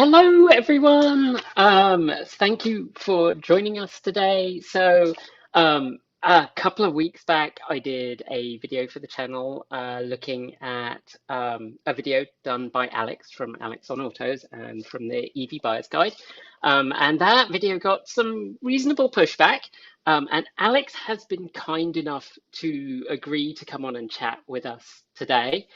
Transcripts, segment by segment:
Hello, everyone. Thank you for joining us today. A couple of weeks back, I did a video for the channel looking at a video done by Alex from Alex on Autos and from the EV Buyer's Guide. And that video got some reasonable pushback. And Alex has been kind enough to agree to come on and chat with us today.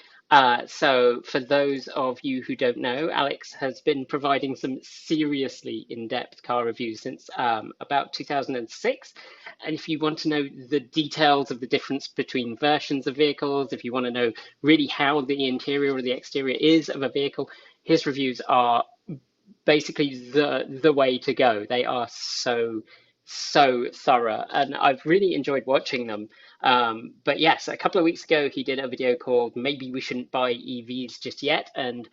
So for those of you who don't know, Alex has been providing some seriously in-depth car reviews since about 2006. And if you want to know the details of the difference between versions of vehicles, if you want to know really how the interior or the exterior is of a vehicle, his reviews are basically the way to go. They are so thorough, and I've really enjoyed watching them. But yes, a couple of weeks ago, he did a video called Maybe We Shouldn't Buy EVs Just Yet. And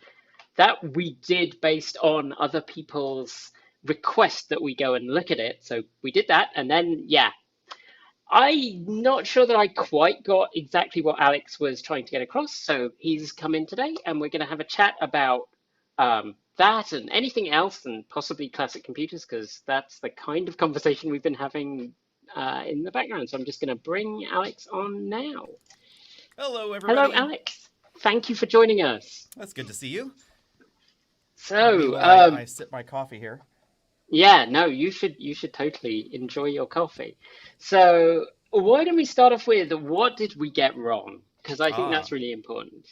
that we did based on other people's request that we go and look at it. So we did that. And then, yeah, I'm not sure that I quite got exactly what Alex was trying to get across. So he's come in today and we're going to have a chat about that and anything else and possibly classic computers, because that's the kind of conversation we've been having in the background. So I'm just going to bring Alex on now. Hello, Hello, everybody. Alex. Thank you for joining us. That's good to see you. So, I sip my coffee here. yeah, no, you should totally enjoy your coffee. So, why don't we start off with what did we get wrong? Because I think Ah, that's really important.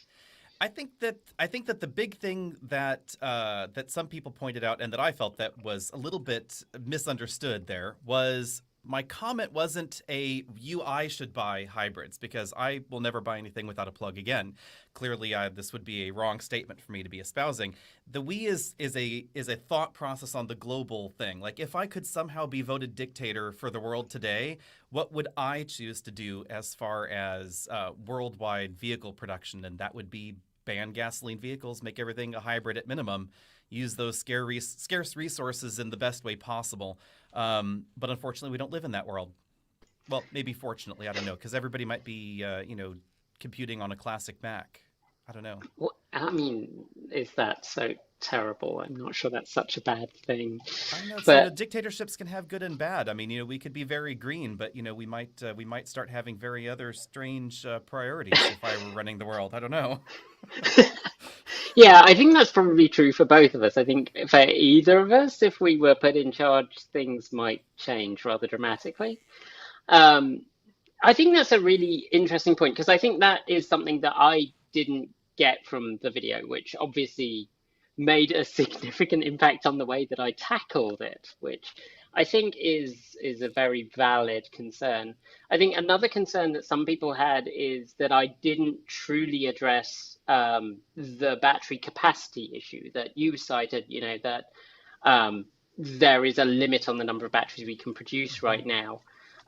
I think that the big thing that that some people pointed out and that I felt that was a little bit misunderstood there was my comment wasn't a you I should buy hybrids because I will never buy anything without a plug again. Clearly, this would be a wrong statement for me to be espousing. The we is a thought process on the global thing. Like if I could somehow be voted dictator for the world today, what would I choose to do as far as worldwide vehicle production? And that would be ban gasoline vehicles, make everything a hybrid at minimum, use those scarce resources in the best way possible. But unfortunately, we don't live in that world. Well, maybe fortunately, I don't know, because everybody might be, computing on a classic Mac. I don't know. What, I mean, is that so terrible? I'm not sure that's such a bad thing. I know. So, But dictatorships can have good and bad. I mean, we could be very green, but we might start having very other strange priorities if I were running the world. I don't know. yeah, I think that's probably true for both of us. I think for either of us, if we were put in charge, things might change rather dramatically. Um, I think that's a really interesting point because I think that is something that I didn't get from the video, which obviously made a significant impact on the way that I tackled it, which I think is a very valid concern. I think another concern that some people had is that I didn't truly address the battery capacity issue that you cited, that there is a limit on the number of batteries we can produce Hmm. right now.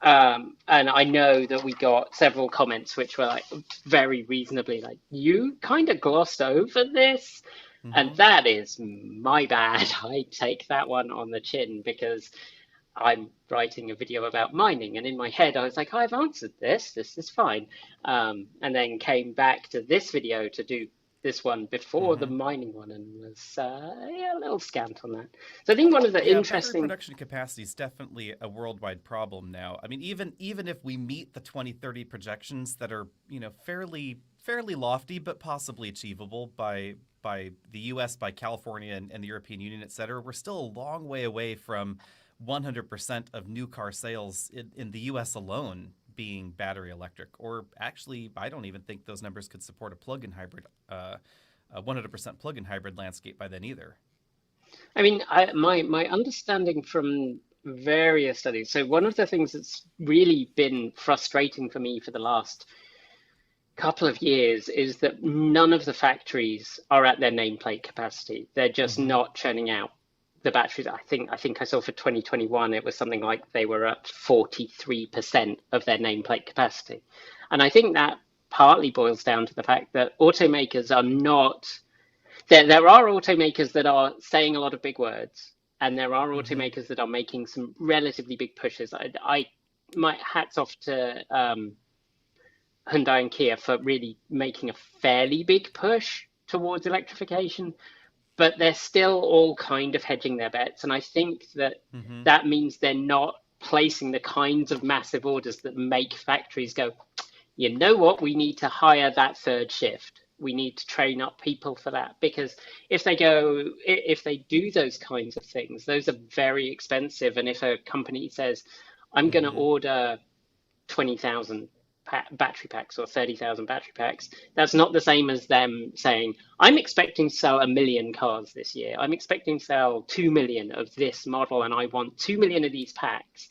And I know that we got several comments which were like very reasonably like, you kind of glossed over this. And Hmm. that is my bad. I take that one on the chin because I'm writing a video about mining. And in my head, I was like, I've answered this. This is fine. And then came back to this video to do this one before the Hmm. mining one and was yeah, a little scant on that. So I think one of the Yeah, battery interesting. production capacity is definitely a worldwide problem now. I mean, even if we meet the 2030 projections that are, fairly lofty but possibly achievable by the US, by California and the European Union, et cetera, we're still a long way away from 100% of new car sales in the US alone being battery electric. Or actually, I don't even think those numbers could support a plug-in hybrid, a 100% plug-in hybrid landscape by then either. I mean, my understanding from various studies. So one of the things that's really been frustrating for me for the last couple of years is that none of the factories are at their nameplate capacity. They're just Hmm. not churning out the batteries. I think I saw for 2021 it was something like they were at 43% of their nameplate capacity. And I think that partly boils down to the fact that automakers are not there are automakers that are saying a lot of big words, and there are Hmm. automakers that are making some relatively big pushes. I my hats off to Hyundai and Kia for really making a fairly big push towards electrification. but they're still all kind of hedging their bets. And I think that Mm-hmm. that means they're not placing the kinds of massive orders that make factories go, you know what, we need to hire that third shift. We need to train up people for that, because if they do those kinds of things, those are very expensive. And if a company says, I'm going to Mm-hmm. order 20,000 battery packs or 30,000 battery packs, that's not the same as them saying, I'm expecting to sell 1 million cars this year. I'm expecting to sell 2 million of this model, and I want 2 million of these packs.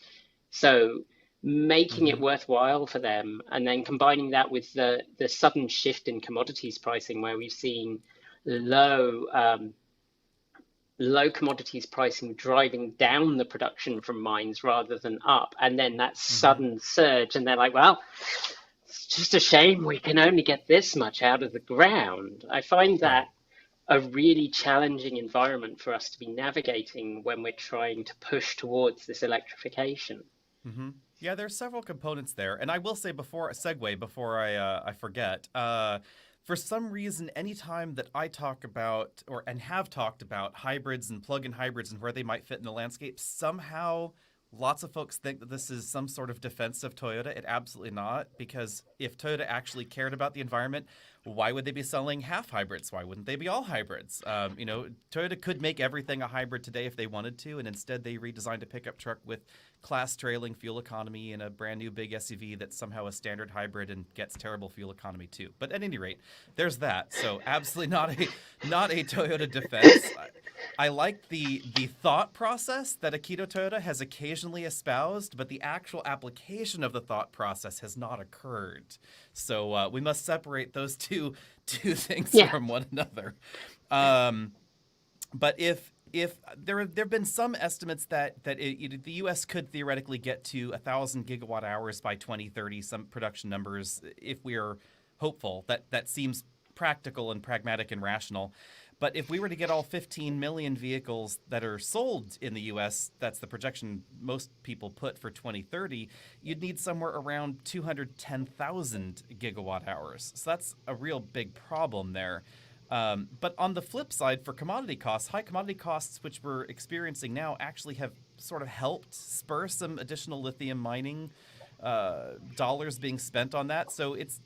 So making Mm-hmm. it worthwhile for them, and then combining that with the sudden shift in commodities pricing, where we've seen low low commodities pricing driving down the production from mines rather than up, and then that Mm-hmm. sudden surge, and they're like, well, it's just a shame we can only get this much out of the ground. I find that Right. a really challenging environment for us to be navigating when we're trying to push towards this electrification. Mm-hmm. Yeah, there's several components there, and I will say before I forget, for some reason, anytime that I talk about and have talked about hybrids and plug-in hybrids and where they might fit in the landscape, somehow lots of folks think that this is some sort of defense of Toyota. It absolutely not, because if Toyota actually cared about the environment, why would they be selling half hybrids? Why wouldn't they be all hybrids? Toyota could make everything a hybrid today if they wanted to, and instead they redesigned a pickup truck with class trailing fuel economy and a brand new big SUV that's somehow a standard hybrid and gets terrible fuel economy too. But at any rate, there's that. So absolutely not a Toyota defense. I like the thought process that Akito Toyota has occasionally espoused, but the actual application of the thought process has not occurred. So we must separate those two things Yeah. from one another. But if there have been some estimates that the U.S. could theoretically get to 1,000 gigawatt hours by 2030, some production numbers, if we are hopeful, that seems practical and pragmatic and rational. But if we were to get all 15 million vehicles that are sold in the U.S., that's the projection most people put for 2030, you'd need somewhere around 210,000 gigawatt hours. So that's a real big problem there. But on the flip side, for commodity costs, high commodity costs, which we're experiencing now, actually have sort of helped spur some additional lithium mining dollars being spent on that. So it's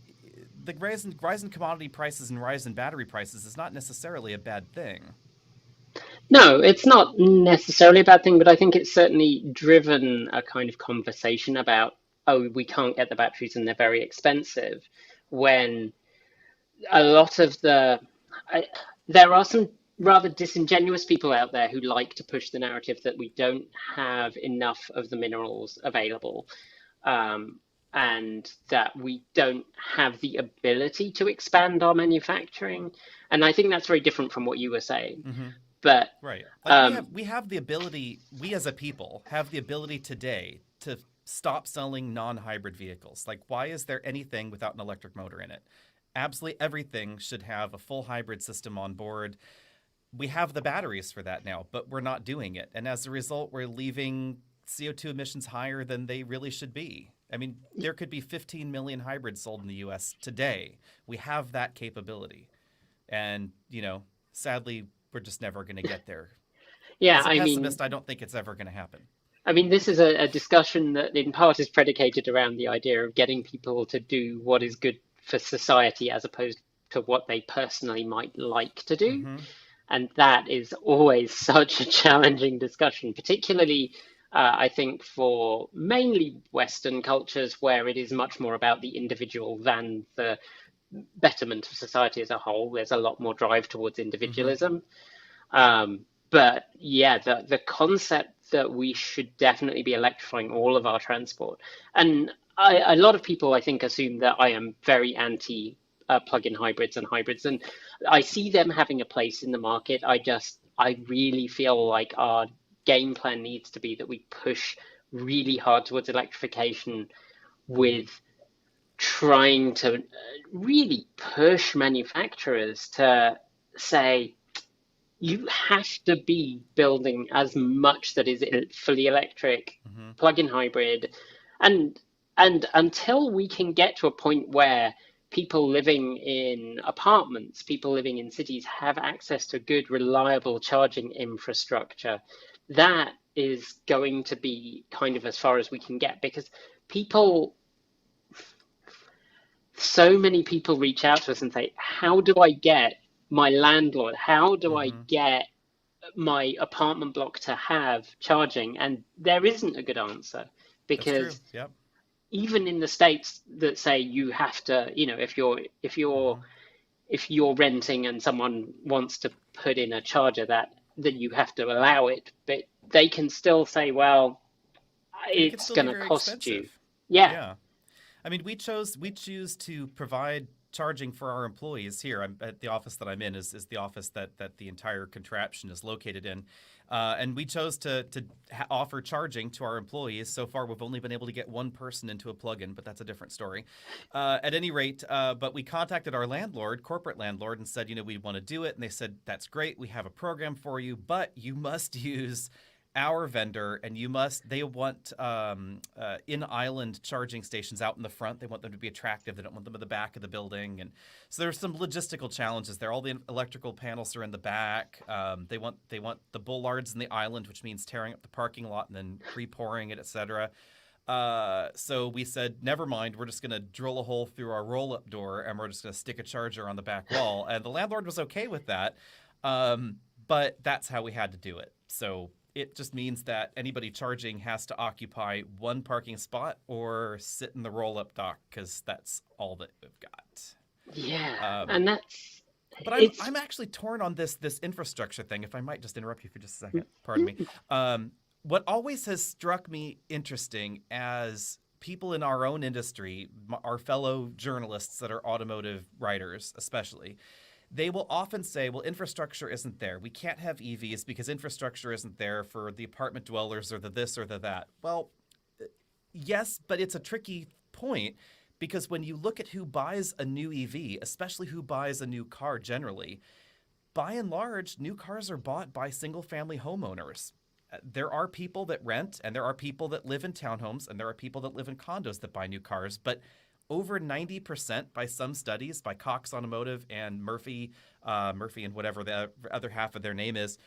the rise in commodity prices and rise in battery prices is not necessarily a bad thing. No, it's not necessarily a bad thing, but I think it's certainly driven a kind of conversation about, oh, we can't get the batteries and they're very expensive, when a lot of I, there are some rather disingenuous people out there who like to push the narrative that we don't have enough of the minerals available, um, and that we don't have the ability to expand our manufacturing. And I think that's very different from what you were saying. Mm-hmm. But Right. Like um, we have the ability, we as a people have the ability today to stop selling non-hybrid vehicles. Like, why is there anything without an electric motor in it? Absolutely everything should have a full hybrid system on board. We have the batteries for that now, but we're not doing it. And as a result, we're leaving CO2 emissions higher than they really should be. I mean, there could be 15 million hybrids sold in the US today. We have that capability. And, sadly, we're just never going to get there. yeah, As a pessimist, I don't think it's ever going to happen. this is a discussion that in part is predicated around the idea of getting people to do what is good for society as opposed to what they personally might like to do. Mm-hmm. And that is always such a challenging discussion, particularly, I think, for mainly Western cultures where it is much more about the individual than the betterment of society as a whole. There's a lot more drive towards Mm-hmm. individualism. But yeah, the concept that we should definitely be electrifying all of our transport. And a lot of people, I think, assume that I am very anti plug-in hybrids and hybrids, and I see them having a place in the market. I really feel like our game plan needs to be that we push really hard towards electrification, Mm-hmm. with trying to really push manufacturers to say, you have to be building as much that is fully electric, Mm-hmm. plug-in hybrid, and and until we can get to a point where people living in apartments, people living in cities have access to good, reliable charging infrastructure. That is going to be kind of as far as we can get because people, so many people reach out to us and say, how do I get my landlord? How do I Mm-hmm. get my apartment block to have charging? And there isn't a good answer That's true. because Yep. even in the states that say you have to, Mm-hmm. if you're renting and someone wants to put in a charger, that you have to allow it, but they can still say, well, It could it's still be going to very cost you. expensive. Yeah. Yeah. I mean, we choose to provide charging for our employees here. I'm at the office that I'm in is the office that the entire contraption is located in, and we chose to offer charging to our employees. So far, we've only been able to get one person into a plug-in, but that's a different story. At any rate, but we contacted our landlord, corporate landlord, and said, we want to do it, and they said that's great. We have a program for you, but you must use our vendor, and they want in island charging stations out in the front. They want them to be attractive. They don't want them in the back of the building, and so there's some logistical challenges there. All the electrical panels are in the back. They want the bollards in the island, which means tearing up the parking lot and then pre-pouring it, etc. So we said, never mind, we're just going to drill a hole through our roll-up door and we're just going to stick a charger on the back wall. And the landlord was okay with that, but that's how we had to do it. So it just means that anybody charging has to occupy one parking spot or sit in the roll-up dock because that's all that we've got. Yeah. Um, And but it's, I'm actually torn on this infrastructure thing. If I might just interrupt you for just a second, pardon me. What always has struck me interesting as people in our own industry, our fellow journalists that are automotive writers, especially, they will often say, well, infrastructure isn't there. We can't have EVs because infrastructure isn't there for the apartment dwellers or the this or the that. Well, yes, but it's a tricky point because when you look at who buys a new EV, especially who buys a new car generally, by and large, new cars are bought by single-family homeowners. There are people that rent, and there are people that live in townhomes, and there are people that live in condos that buy new cars, but over 90% by some studies, by Cox Automotive and Murphy and whatever the other half of their name is,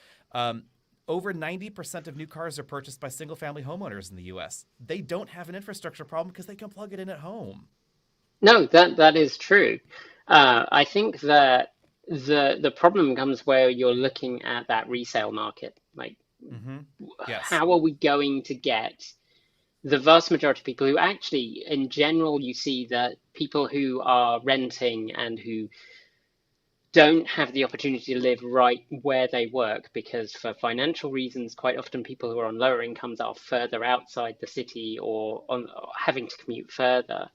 over 90% of new cars are purchased by single-family homeowners in the U.S. They don't have an infrastructure problem because they can plug it in at home. no, that is true. I think that the problem comes where you're looking at that resale market. Like, Mm-hmm. Yes. how are we going to get the vast majority of people who actually, in general, you see that people who are renting and who don't have the opportunity to live right where they work because for financial reasons, quite often people who are on lower incomes are further outside the city or having to commute further.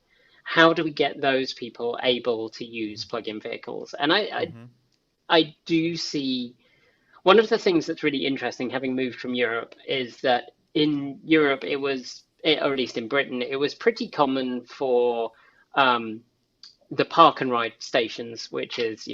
How do we get those people able to use plug-in vehicles? And Mm-hmm. I do see one of the things that's really interesting, having moved from Europe, is that in Europe or at least in Britain, it was pretty common for um, the park and ride stations, which is,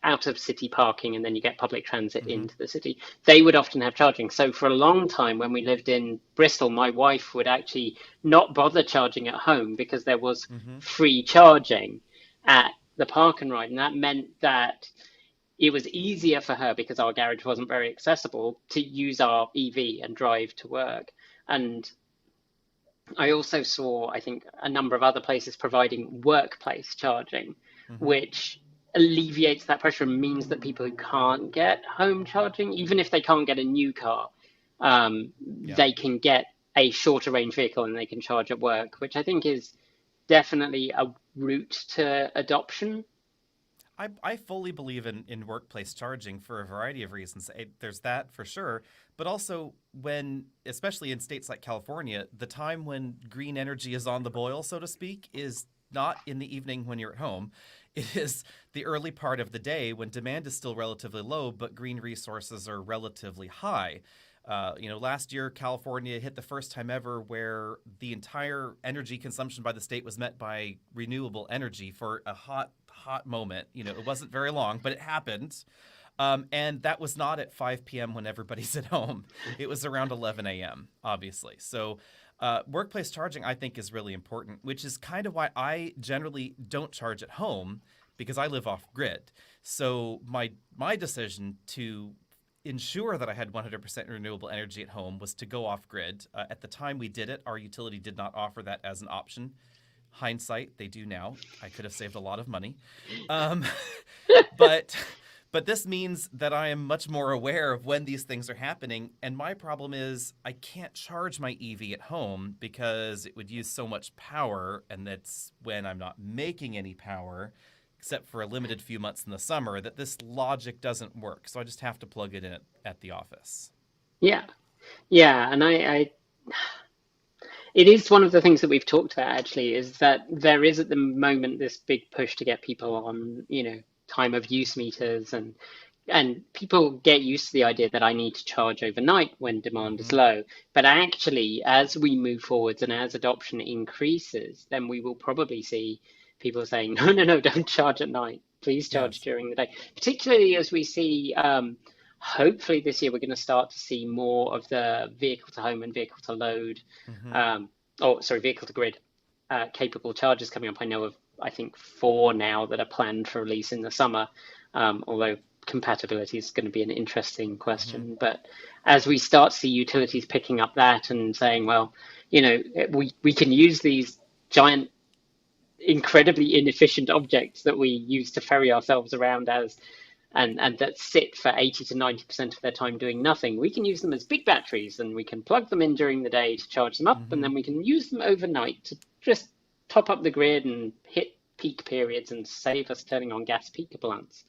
out of city parking, and then you get public transit Mm-hmm. into the city. They would often have charging. So for a long time, when we lived in Bristol, my wife would actually not bother charging at home because there was Mm-hmm. free charging at the park and ride, and that meant that it was easier for her because our garage wasn't very accessible to use our EV and drive to work. And I also saw, I think, a number of other places providing workplace charging, Mm-hmm. which alleviates that pressure and means that people who can't get home charging, even if they can't get a new car, Yeah. they can get a shorter range vehicle and they can charge at work, which I think is definitely a route to adoption. I fully believe in workplace charging for a variety of reasons. There's that for sure, but also when, especially in states like California, the time when green energy is on the boil, so to speak, is not in the evening when you're at home. It is the early part of the day when demand is still relatively low, but green resources are relatively high. Last year, California hit the first time ever where the entire energy consumption by the state was met by renewable energy for a hot moment. It wasn't very long, but it happened. And that was not at 5 p.m. when everybody's at home. It was around 11 a.m., obviously. So Workplace charging, I think, is really important, which is kind of why I generally don't charge at home because I live off grid. So my decision to ensure that I had 100% renewable energy at home was to go off grid. At the time we did it, our utility did not offer that as an option. Hindsight, they do now. I could have saved a lot of money. Um, but but this means that I am much more aware of when these things are happening. And my problem is I can't charge my EV at home because it would use so much power. And that's when I'm not making any power, except for a limited few months in the summer, that this logic doesn't work. So I just have to plug it in at the office. Yeah, yeah, and it is one of the things that we've talked about actually, is that there is at the moment this big push to get people on, time of use meters, and people get used to the idea that I need to charge overnight when demand is Mm-hmm. low. But actually, as we move forwards and as adoption increases, then we will probably see people saying, no, no, no, don't charge at night. Please charge Yes. during the day. Particularly as we see, hopefully this year, we're going to start to see more of the vehicle to home and vehicle to load, Mm-hmm. um, oh, sorry, vehicle to grid capable chargers coming up. I know of, I think, four now that are planned for release in the summer, although compatibility is going to be an interesting Mm-hmm. question. But as we start to see utilities picking up that and saying, well, we can use these giant, incredibly inefficient objects that we use to ferry ourselves around as and that sit for 80 to 90% of their time doing nothing. We can use them as big batteries, and we can plug them in during the day to charge them up, and Mm-hmm. then we can use them overnight to just top up the grid and hit peak periods and save us turning on gas peaker plants.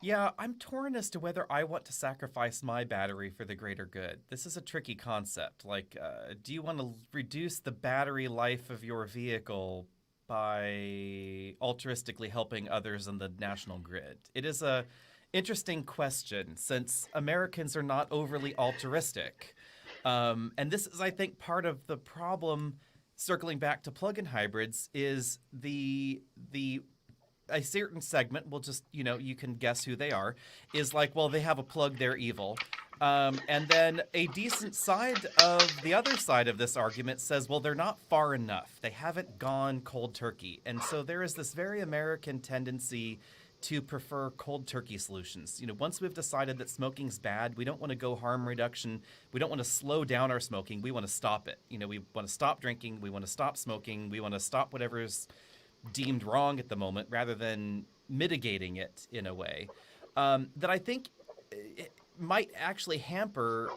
Yeah, I'm torn as to whether I want to sacrifice my battery for the greater good. This is a tricky concept. Like, do you want to reduce the battery life of your vehicle by altruistically helping others on the national grid? It is a interesting question since Americans are not overly altruistic. And this is, I think, part of the problem. Circling back to plug-in hybrids, is the a certain segment will just, you can guess who they are, is like, well, they have a plug, they're evil. And then a decent side of the other side of this argument says, well, they're not far enough. They haven't gone cold turkey. And so there is this very American tendency to prefer cold turkey solutions. Once we've decided that smoking's bad, we don't want to go harm reduction. We don't want to slow down our smoking. We want to stop it. We want to stop drinking. We want to stop smoking. We want to stop whatever's deemed wrong at the moment rather than mitigating it in a way that I think it might actually hamper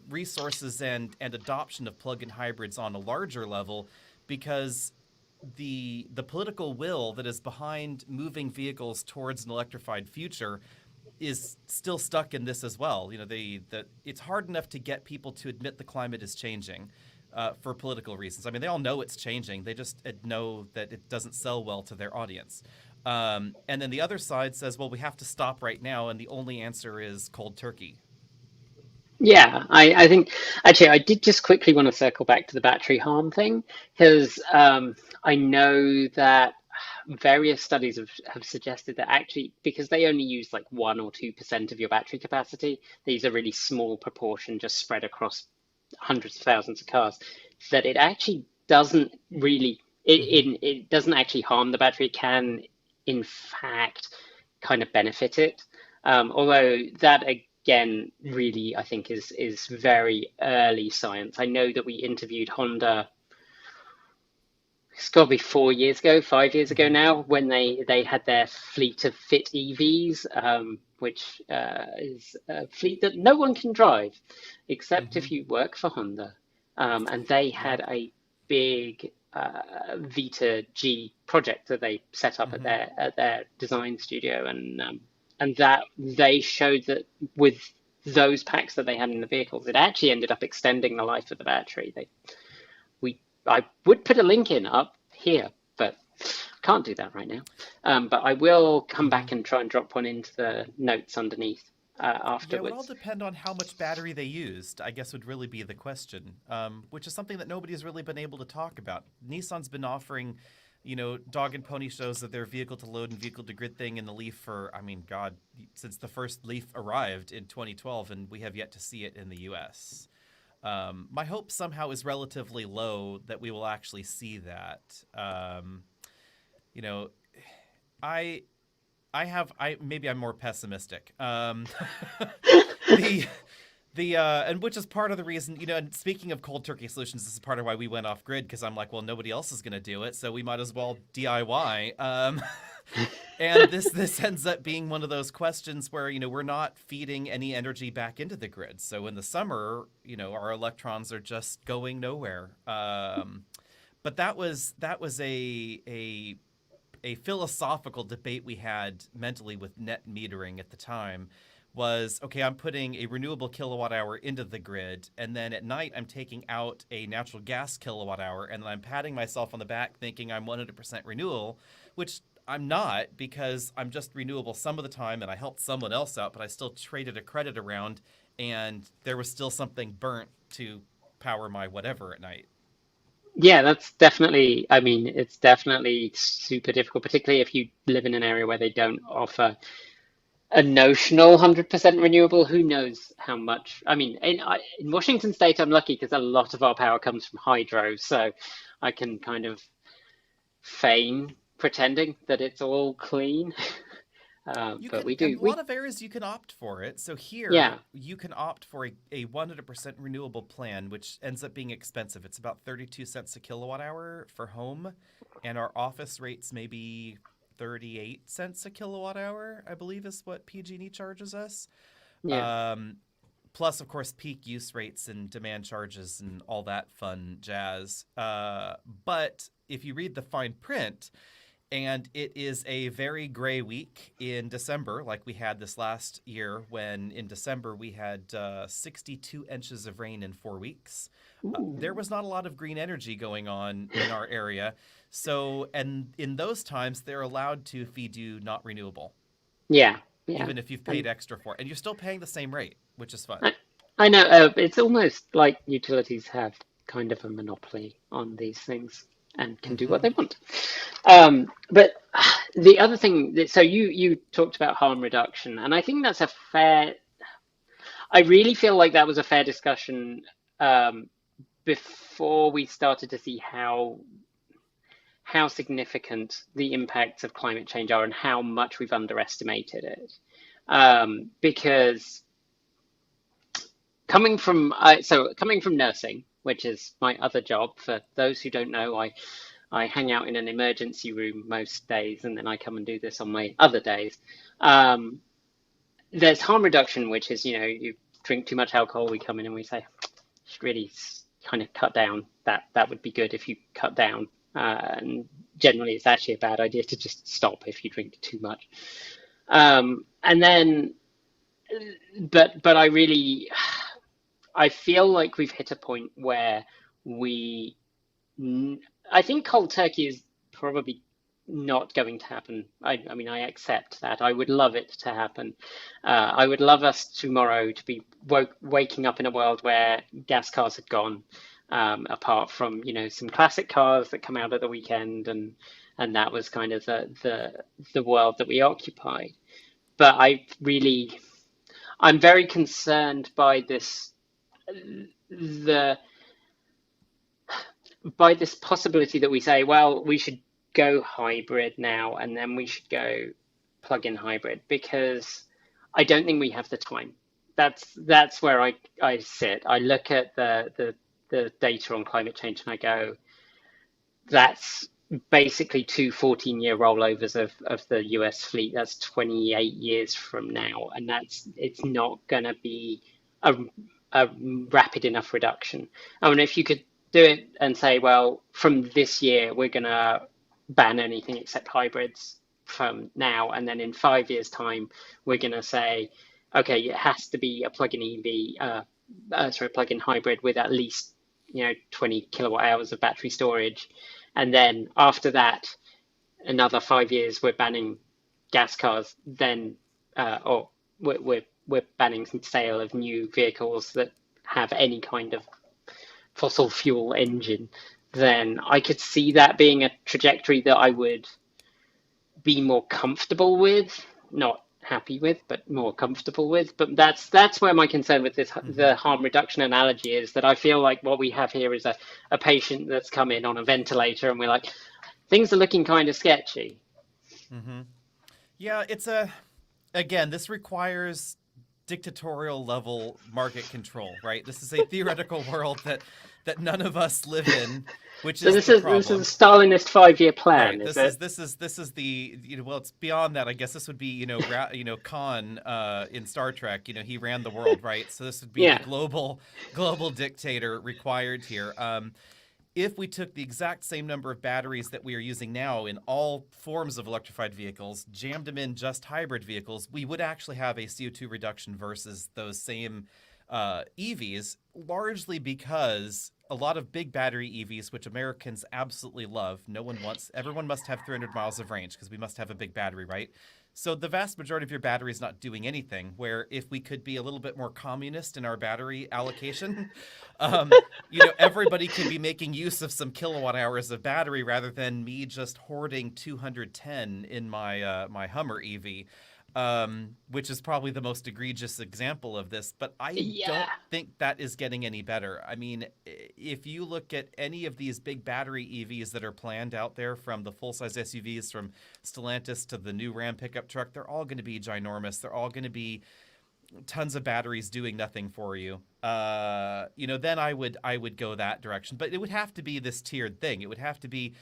resources and adoption of plug-in hybrids on a larger level, because the political will that is behind moving vehicles towards an electrified future is still stuck in this as well. It's hard enough to get people to admit the climate is changing for political reasons. I mean, they all know it's changing. They just know that it doesn't sell well to their audience. And then the other side says, well, we have to stop right now, and the only answer is cold turkey. Yeah, I think actually I did just quickly want to circle back to the battery harm thing, because I know that various studies have suggested that actually, because they only use like 1 or 2% of your battery capacity, these are really small proportion just spread across hundreds of thousands of cars, that it actually doesn't really Mm-hmm. it doesn't actually harm the battery. It can in fact kind of benefit it. Although that again really I think is very early science. I know that we interviewed Honda, it's got to be 4 years ago, 5 years ago Mm-hmm. now, when they had their fleet of fit EVs, which is a fleet that no one can drive except Mm-hmm. if you work for Honda. And they Yep. had a big Vita G project that they set up at Mm-hmm. their design studio, and that they showed that with those packs that they had in the vehicles, it actually ended up extending the life of the battery. I would put a link in up here, but can't do that right now. But I will come Mm-hmm. back and try and drop one into the notes underneath Yeah, it would all afterwards. depend on how much battery they used, I guess would really be the question, which is something that nobody's really been able to talk about. Nissan's been offering, dog and pony shows of their vehicle to load and vehicle to grid thing in the Leaf for, I mean, God, since the first Leaf arrived in 2012, and we have yet to see it in the US. My hope somehow is relatively low that we will actually see that. You know, I I maybe I'm more pessimistic. The and which is part of the reason, and speaking of cold turkey solutions, this is part of why we went off grid, because I'm like, well, nobody else is going to do it, so we might as well DIY. And this ends up being one of those questions where, we're not feeding any energy back into the grid. So in the summer, our electrons are just going nowhere. But that was a philosophical debate we had mentally with net metering at the time. Was, okay, I'm putting a renewable kilowatt hour into the grid, and then at night I'm taking out a natural gas kilowatt hour, and then I'm patting myself on the back thinking I'm 100% renewable, which I'm not, because I'm just renewable some of the time and I helped someone else out, but I still traded a credit around, and there was still something burnt to power my whatever at night. Yeah, that's definitely, I mean, it's definitely super difficult, particularly if you live in an area where they don't offer a notional 100% renewable. Who knows how much? I mean, in Washington State, I'm lucky because a lot of our power comes from hydro, so I can kind of feign pretending that it's all clean. You But can, we and do, a lot of areas you can opt for it. So yeah, here, you can opt for a 100% renewable plan, which ends up being expensive. It's about 32 cents a kilowatt hour for home, and our office rates maybe 38 cents a kilowatt hour, I believe is what PG&E charges us. yeah, Um, Plus, of course, peak use rates and demand charges and all that fun jazz. But if you read the fine print, and it is a very gray week in December, like we had this last year, when in December we had 62 inches of rain in 4 weeks. There ooh, was not a lot of green energy going on in our area. So, and in those times, they're allowed to feed you not renewable, yeah, yeah. even if you've And paid extra for it. And you're still paying the same rate, which is fun. I, I know it's almost like utilities have kind of a monopoly on these things and can do what Mm-hmm. they want. But the other thing that, so you talked about harm reduction, and I think that's a fair. I really feel like that was a fair discussion before we started to see how significant the impacts of climate change are and how much we've underestimated it. Because coming from nursing, which is my other job, for those who don't know, I hang out in an emergency room most days, and then I come and do this on my other days. Um, there's harm reduction, which is, you drink too much alcohol, we come in and we say, should really kind of cut down. That would be good if you cut down. And generally, it's actually a bad idea to just stop if you drink too much. And then, but I feel like we've hit a point where we, I think cold turkey is probably not going to happen. I mean, I accept that. I would love it to happen. I would love us tomorrow to be waking up in a world where gas cars had gone, apart from, some classic cars that come out at the weekend, and that was kind of the world that we occupied. But I'm very concerned by the this possibility that we say, well, we should go hybrid now, and then we should go plug-in hybrid, because I don't think we have the time. That's where I sit. I look at the data on climate change and I go, that's basically two 14-year rollovers of the US fleet. That's 28 years from now, and it's not going to be a, a rapid enough reduction. I mean, if you could do it and say, well, from this year we're going to ban anything except hybrids from now, and then in 5 years' time we're going to say, okay, it has to be a plug-in EV, plug-in hybrid with at least 20 kilowatt hours of battery storage, and then after that, another 5 years, we're banning gas cars. Then, or we're banning sale of new vehicles that have any kind of fossil fuel engine. Then I could see that being a trajectory that I would be more comfortable with. Not happy with, but more comfortable with. But that's where my concern with this Hmm. the harm reduction analogy is, that I feel like what we have here is a patient that's come in on a ventilator, and we're like, things are looking kind of sketchy. Hmm. Yeah, again, this requires dictatorial level market control, right? This is a theoretical world that none of us live in, which So is the this is problem. a Stalinist 5-year plan, Right. is This it? is the well, it's beyond that. I guess this would be Khan in Star Trek. He ran the world, right? So this would be the Yeah. global dictator required here. If we took the exact same number of batteries that we are using now in all forms of electrified vehicles, jammed them in just hybrid vehicles, we would actually have a CO2 reduction versus those same EVs, largely because a lot of big battery EVs, which Americans absolutely love, everyone must have 300 miles of range because we must have a big battery, right? So the vast majority of your battery is not doing anything. Where if we could be a little bit more communist in our battery allocation, um, everybody could be making use of some kilowatt hours of battery rather than me just hoarding 210 in my Hummer EV, which is probably the most egregious example of this. But I Yeah. don't think that is getting any better. I mean, if you look at any of these big battery EVs that are planned out there, from the full-size SUVs from Stellantis to the new Ram pickup truck, they're all going to be ginormous. They're all going to be tons of batteries doing nothing for you. Then I would go that direction. But it would have to be this tiered thing. It would have to be,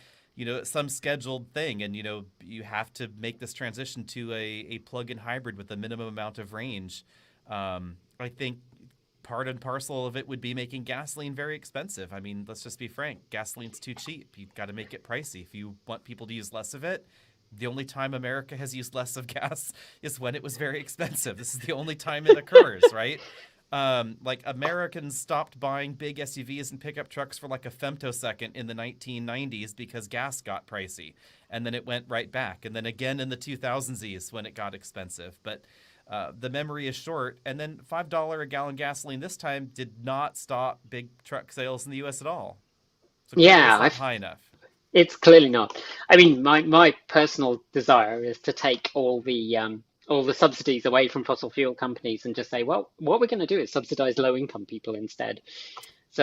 some scheduled thing, and you have to make this transition to a plug-in hybrid with a minimum amount of range. I think part and parcel of it would be making gasoline very expensive. I mean, let's just be frank. Gasoline's too cheap. You've got to make it pricey. If you want people to use less of it, the only time America has used less of gas is when it was very expensive. This is the only time it occurs, right? Like, Americans stopped buying big SUVs and pickup trucks for like a femtosecond in the 1990s because gas got pricey, and then it went right back, and then again in the 2000s when it got expensive. But the memory is short, and then $5 a gallon gasoline this time did not stop big truck sales in the U.S. at all. So clearly, Yeah, it's not high enough. it's clearly not. I mean, my personal desire is to take all the subsidies away from fossil fuel companies and just say, well, what we're going to do is subsidize low income people instead.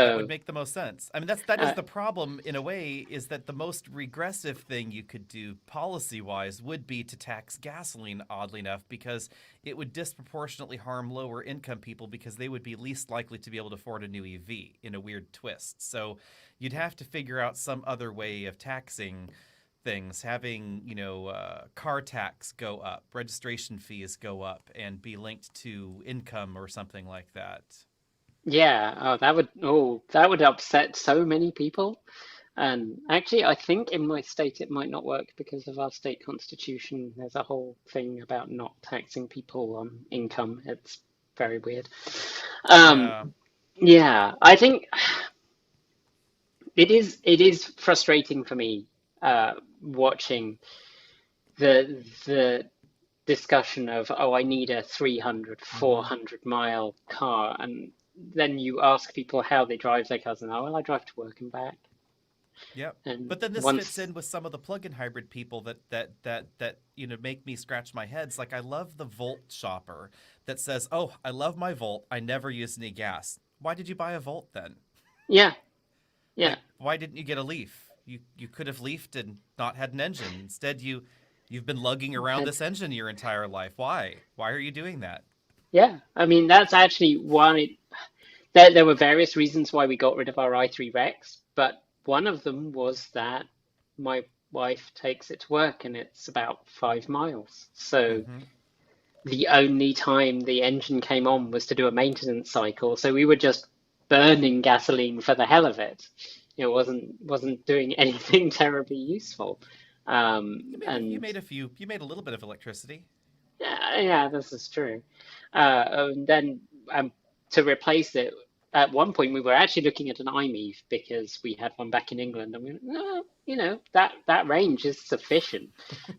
That would So, make the most sense. I mean, that is uh, the problem in a way, is that the most regressive thing you could do policy wise would be to tax gasoline, oddly enough, because it would disproportionately harm lower income people because they would be least likely to be able to afford a new EV in a weird twist. So you'd have to figure out some other way of taxing things, having, car tax go up, registration fees go up, and be linked to income or something like that. yeah, that would upset so many people. And actually, I think in my state it might not work because of our state constitution. There's a whole thing about not taxing people on income. It's very weird. Um, Yeah. yeah, I think it is frustrating for me watching the discussion of, oh, I need a 300, Hmm. 400 mile car, and then you ask people how they drive their cars, and, oh, well, I drive to work and back. Yep. And But then this fits once, in with some of the plug-in hybrid people that make me scratch my head. It's like, I love the Volt shopper that says, "Oh, I love my Volt. I never use any gas." Why did you buy a Volt then? yeah, yeah, Like, why didn't you get a Leaf? You could have leafed and not had an engine. Instead, you've been lugging around had, this engine your entire life. Why? Why are you doing that? yeah. I mean, that's actually why there were various reasons why we got rid of our i3 Rex, but one of them was that my wife takes it to work and it's about 5 miles. So Hmm. the only time the engine came on was to do a maintenance cycle. So we were just burning gasoline for the hell of it. It wasn't doing anything terribly useful. And You made a little bit of electricity. yeah, yeah, this is true. And then to replace it, at one point we were actually looking at an iMeave because we had one back in England, and we went, no, that range is sufficient.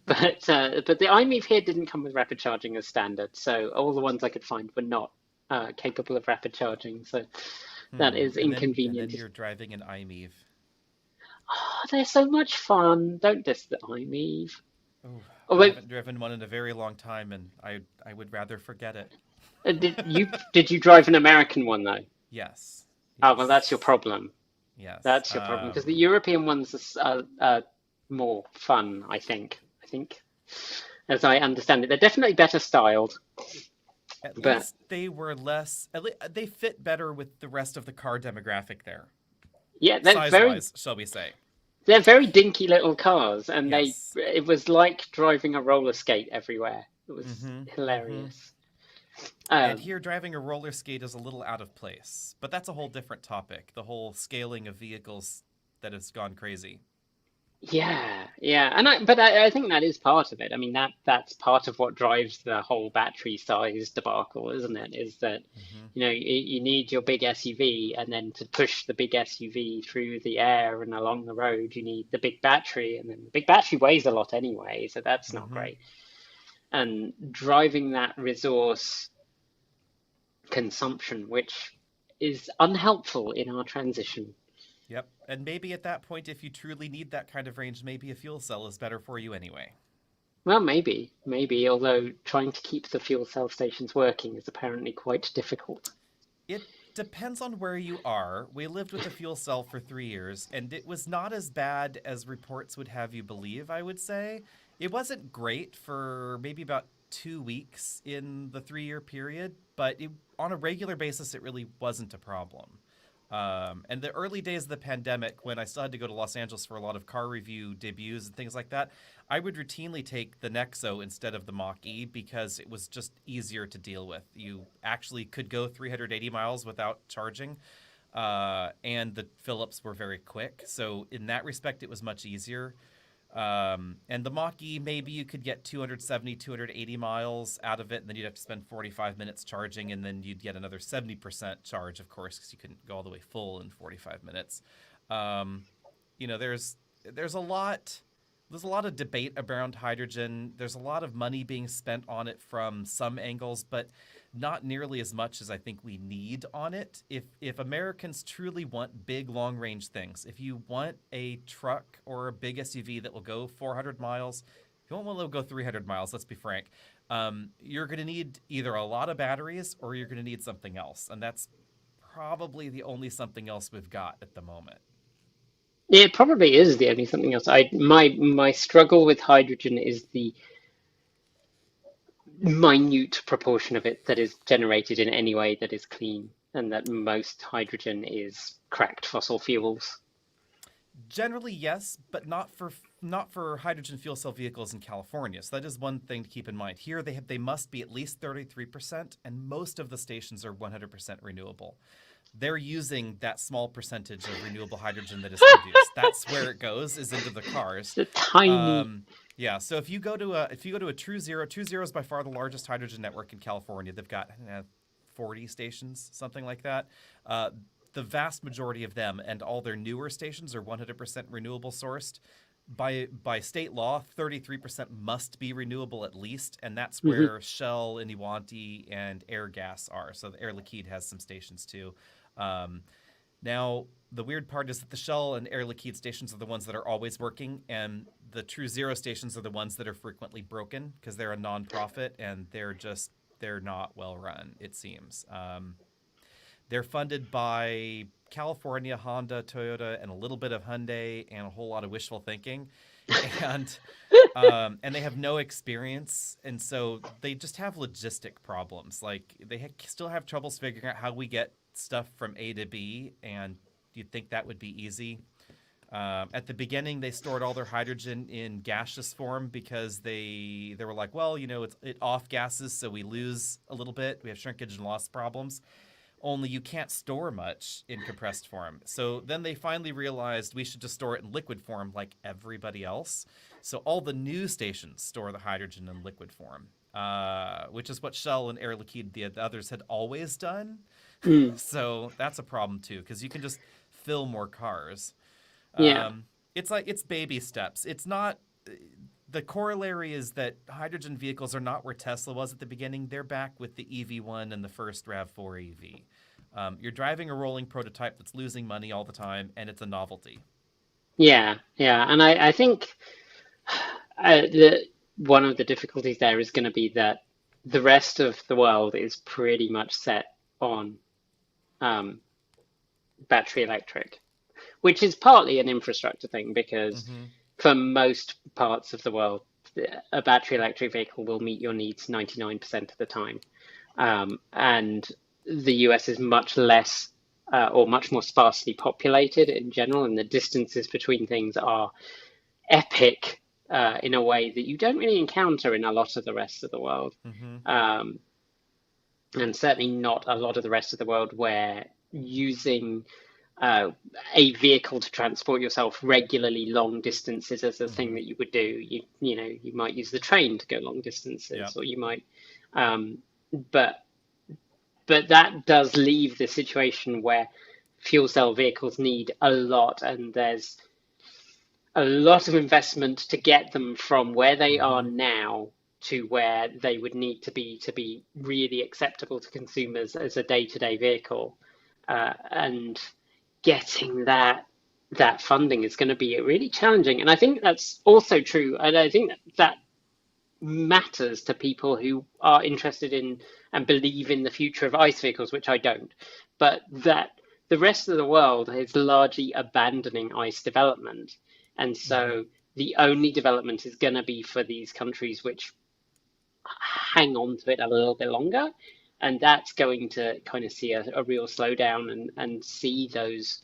But the iMeave here didn't come with rapid charging as standard, so all the ones I could find were not capable of rapid charging. So that Hmm. is And then inconvenient. you're driving an iMeave. Oh, they're so much fun. Don't diss the iMeave. Oh, Oh, I wait, haven't driven one in a very long time, and I would rather forget it. did you drive an American one though? Yes, Oh, well, that's your yes, problem. yes. That's your problem because the European ones are more fun, I think. I think, as I understand it, they're definitely better styled, At but least they were less. They fit better with the rest of the car demographic there, yeah, size-wise, shall we say? they're very dinky little cars, and Yes. it was like driving a roller skate everywhere. It was Mm-hmm. Mm-hmm. hilarious. And Um, here, driving a roller skate is a little out of place, but that's a whole different topic. The whole scaling of vehicles that has gone crazy. Yeah, yeah, but I think that is part of it. I mean that's part of what drives the whole battery size debacle, isn't it? Is that Mm-hmm. you need your big SUV, and then to push the big SUV through the air and along the road, you need the big battery, and then the big battery weighs a lot anyway, so that's not Mm-hmm. great. And driving that resource consumption, which is unhelpful in our transition. Yep. And maybe at that point, if you truly need that kind of range, maybe a fuel cell is better for you anyway. Well, maybe, although trying to keep the fuel cell stations working is apparently quite difficult. It depends on where you are. We lived with a fuel cell for 3 years, and it was not as bad as reports would have you believe, I would say. It wasn't great for maybe about 2 weeks in the 3 year period, but on a regular basis, it really wasn't a problem. And the early days of the pandemic, when I still had to go to Los Angeles for a lot of car review debuts and things like that, I would routinely take the Nexo instead of the Mach E because it was just easier to deal with. You actually could go 380 miles without charging, and the fill-ups were very quick. So in that respect, it was much easier. And the Mach E, maybe you could get 270, 280 miles out of it, and then you'd have to spend 45 minutes charging, and then you'd get another 70% charge, of course, because you couldn't go all the way full in 45 minutes. Um, there's a lot. There's a lot of debate around hydrogen. There's a lot of money being spent on it from some angles, but not nearly as much as I think we need on it. If Americans truly want big long range things, if you want a truck or a big SUV that will go 400 miles, if you want one that will go 300 miles, let's be frank, you're going to need either a lot of batteries or you're going to need something else, and that's probably the only something else we've got at the moment. It probably is the only something else. My struggle with hydrogen is the minute proportion of it that is generated in any way that is clean, and that most hydrogen is cracked fossil fuels. Generally, yes, but not for hydrogen fuel cell vehicles in California. So that is one thing to keep in mind. Here, they must be at least 33%, and most of the stations are 100% renewable. They're using that small percentage of renewable hydrogen that is produced. That's where it goes, is into the cars. The tiny, Yeah. So if you go to a True Zero is by far the largest hydrogen network in California. They've got 40 stations, something like that. The vast majority of them and all their newer stations are 100% renewable sourced. By state law, 33% must be renewable at least, and that's mhm. where Shell, Iniwanti, and Airgas are. So the Air Liquide has some stations too. Um, Now, the weird part is that the Shell and Air Liquide stations are the ones that are always working, and the True Zero stations are the ones that are frequently broken because they're a nonprofit and they're not well run, it seems. They're funded by California, Honda, Toyota, and a little bit of Hyundai, and a whole lot of wishful thinking, and and they have no experience, and so they just have logistic problems. Like still have troubles figuring out how we get stuff from A to B, and you'd think that would be easy. At the beginning, they stored all their hydrogen in gaseous form because they were like, well, it off gases, so we lose a little bit. We have shrinkage and loss problems. Only you can't store much in compressed form. So then they finally realized we should just store it in liquid form like everybody else. So all the new stations store the hydrogen in liquid form, which is what Shell and Air Liquide, the others, had always done. Mm, So that's a problem too, because you can just fill more cars. yeah. It's baby steps. It's not. The corollary is that hydrogen vehicles are not where Tesla was at the beginning. They're back with the EV1 and the first RAV4 EV. You're driving a rolling prototype that's losing money all the time, and it's a novelty. Yeah, yeah, and I think the, one of the difficulties there is going to be that the rest of the world is pretty much set on um, battery electric, which is partly an infrastructure thing because Mm-hmm. for most parts of the world, a battery electric vehicle will meet your needs 99% of the time. And the US is much less or much more sparsely populated in general, and the distances between things are epic in a way that you don't really encounter in a lot of the rest of the world. Mm-hmm. Um, and certainly not a lot of the rest of the world where using uh, a vehicle to transport yourself regularly long distances as a thing Mm-hmm. that you would do. You might use the train to go long Yeah. distances, or you might, um, but that does leave the situation where fuel cell vehicles need a lot, and there's a lot of investment to get them from where they are Mm-hmm. now to where they would need to be really acceptable to consumers as a day-to-day vehicle. And getting that funding is going to be really challenging. And I think that's also true. And I think that matters to people who are interested in and believe in the future of ICE vehicles, which I don't. But that the rest of the world is largely abandoning ICE development. And Mm-hmm. so the only development is going to be for these countries which hang on to it a little bit longer. And that's going to kind of see a real slowdown and see those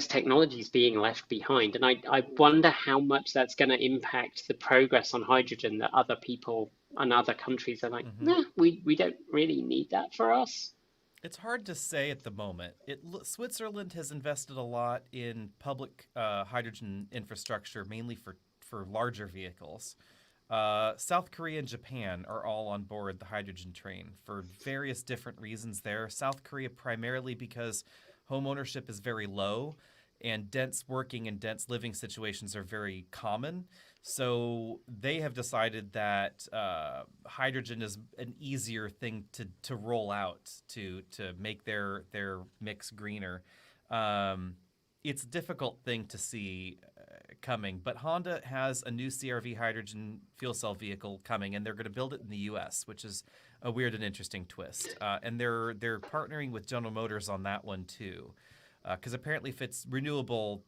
technologies being left behind. And I wonder how much that's going to impact the progress on hydrogen that other people and other countries are like, Mm-hmm. nah, we don't really need that for us. It's hard to say at the moment. Switzerland has invested a lot in public hydrogen infrastructure, mainly for larger vehicles. South Korea and Japan are all on board the hydrogen train for various different reasons there. South Korea primarily because home ownership is very low and dense working and dense living situations are very common. So they have decided that hydrogen is an easier thing to roll out to make their mix greener. Um, it's a difficult thing to see coming, but Honda has a new CRV hydrogen fuel cell vehicle coming, and they're going to build it in the U.S., which is a weird and interesting twist. And they're partnering with General Motors on that one too, because apparently if it's renewable,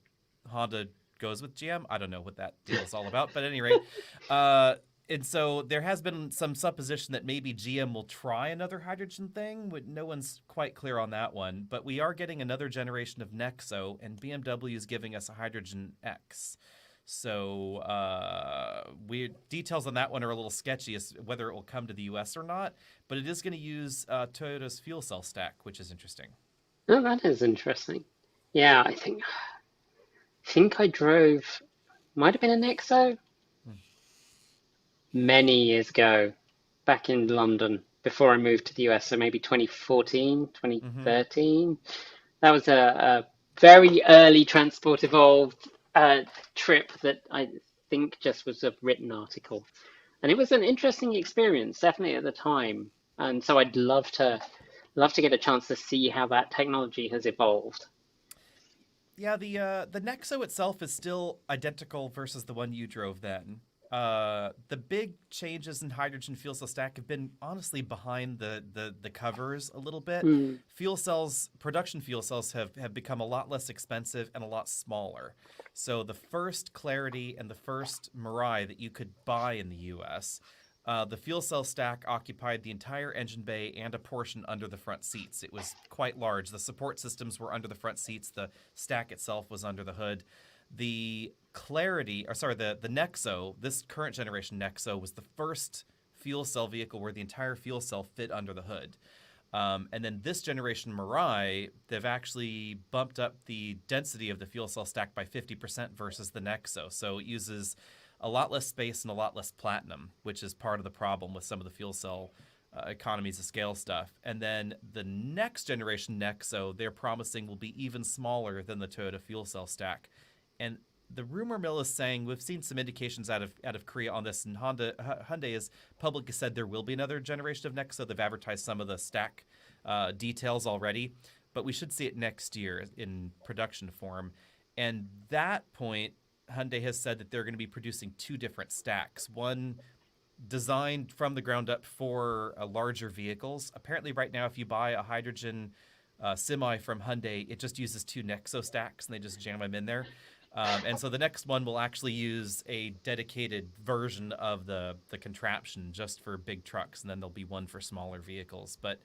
Honda goes with GM. I don't know what that deal is all about, but at any rate, and so there has been some supposition that maybe GM will try another hydrogen thing. No one's quite clear on that one, but we are getting another generation of Nexo, and BMW is giving us a Hydrogen X. So details on that one are a little sketchy as whether it will come to the U.S. or not, but it is going to use Toyota's fuel cell stack, which is interesting. Oh, that is interesting. Yeah, I think I drove, might have been an Nexo Hmm. many years ago, back in London before I moved to the US. So maybe 2014, Mm-hmm. 2013. That was a very early Transport Evolved trip that I think just was a written article. And it was an interesting experience, definitely at the time. And so I'd love to get a chance to see how that technology has evolved. Yeah, the Nexo itself is still identical versus the one you drove then. The big changes in hydrogen fuel cell stack have been honestly behind the covers a little bit. Hmm. Production fuel cells have become a lot less expensive and a lot smaller. So the first Clarity and the first Mirai that you could buy in the U.S. The fuel cell stack occupied the entire engine bay and a portion under the front seats. It was quite large. The support systems were under the front seats. The stack itself was under the hood. The the Nexo, this current generation Nexo, was the first fuel cell vehicle where the entire fuel cell fit under the hood. And then this generation Mirai, they've actually bumped up the density of the fuel cell stack by 50% versus the Nexo. So it uses a lot less space and a lot less platinum, which is part of the problem with some of the fuel cell economies of scale stuff. And then the next generation Nexo, they're promising will be even smaller than the Toyota fuel cell stack. And the rumor mill is saying we've seen some indications out of Korea on this, and Hyundai has publicly said there will be another generation of Nexo. They've advertised some of the stack details already, but we should see it next year in production form. And that point, Hyundai has said that they're going to be producing 2 different stacks. One designed from the ground up for larger vehicles. Apparently, right now, if you buy a hydrogen semi from Hyundai, it just uses 2 Nexo stacks, and they just jam them in there. And so the next one will actually use a dedicated version of the contraption just for big trucks, and then there'll be one for smaller vehicles. But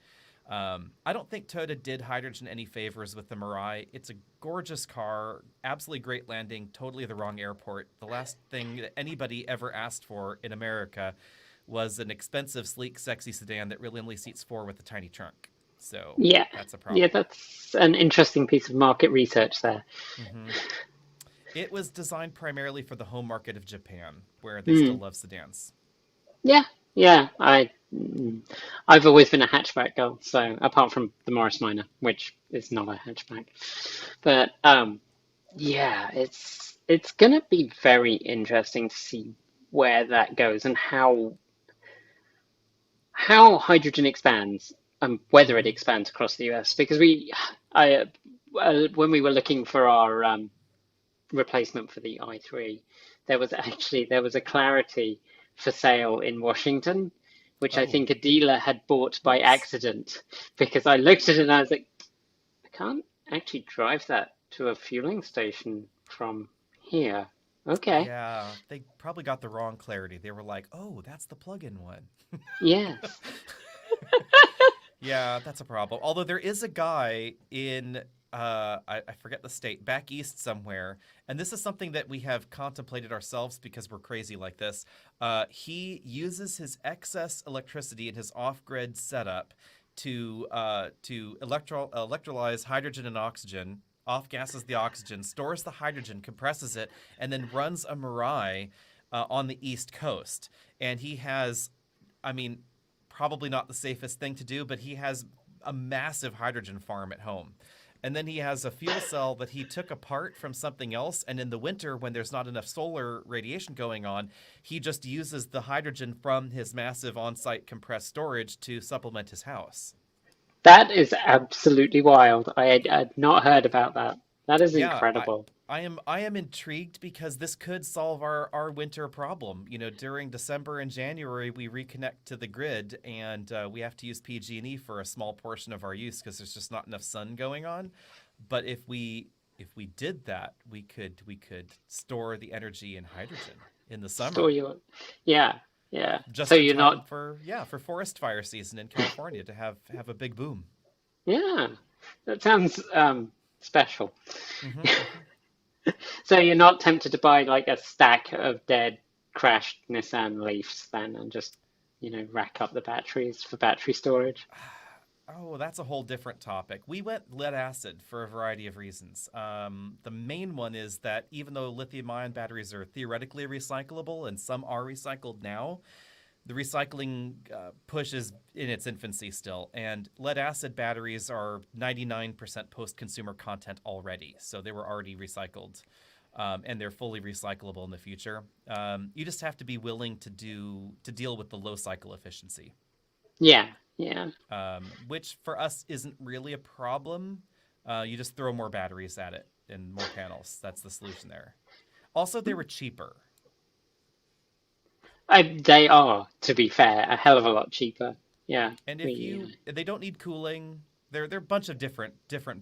I don't think Toyota did hydrogen any favors with the Mirai. It's a gorgeous car, absolutely great landing, totally the wrong airport. The last thing that anybody ever asked for in America was an expensive, sleek, sexy sedan that really only seats 4 with a tiny trunk. So Yeah, that's a problem. yeah, that's an interesting piece of market research there. Mm-hmm. It was designed primarily for the home market of Japan, where they still love sedans. Yeah, yeah. I've always been a hatchback girl, so apart from the Morris Minor, which is not a hatchback, but yeah, it's gonna be very interesting to see where that goes and how hydrogen expands and whether it Mm-hmm. expands across the US. Because when we were looking for our replacement for the i3, there was a Clarity for sale in Washington, which I Oh, think a dealer had bought by whoops. accident because I looked at it and I was like, I can't actually drive that to a fueling station from here. Okay. Yeah, they probably got the wrong Clarity. They were like, oh, that's the plug-in one. Yes. Yeah, that's a problem. Although there is a guy in I forget the state, back east somewhere, and this is something that we have contemplated ourselves because we're crazy like this. He uses his excess electricity in his off-grid setup to electrolyze hydrogen and oxygen, off gases the oxygen, stores the hydrogen, compresses it, and then runs a Mirai on the East Coast. And he has, I mean, probably not the safest thing to do, but he has a massive hydrogen farm at home. And then he has a fuel cell that he took apart from something else. And in the winter, when there's not enough solar radiation going on, he just uses the hydrogen from his massive on-site compressed storage to supplement his house. That is absolutely wild. I'd not heard about that. That is Yeah, incredible. I am intrigued because this could solve our winter problem. You know, during December and January, we reconnect to the grid, and we have to use PG&E for a small portion of our use because there's just not enough sun going on. But if we did that, we could store the energy in hydrogen in the Store summer, your, yeah, yeah. So just in you're time not, for forest fire season in California to have a big boom. yeah. That sounds special. Hmm. So you're not tempted to buy like a stack of dead crashed Nissan Leafs then and just, rack up the batteries for battery storage? Oh, that's a whole different topic. We went lead acid for a variety of reasons. The main one is that even though lithium ion batteries are theoretically recyclable and some are recycled now, the recycling push is in its infancy still. And lead acid batteries are 99% post consumer content already. So they were already recycled. And they're fully recyclable in the future. You just have to be willing to deal with the low cycle efficiency. Yeah, yeah. Which for us isn't really a problem. You just throw more batteries at it and more panels. That's the solution there. Also, they were cheaper. They are, to be fair, a hell of a lot cheaper. Yeah, And we, they don't need cooling. They're a bunch of different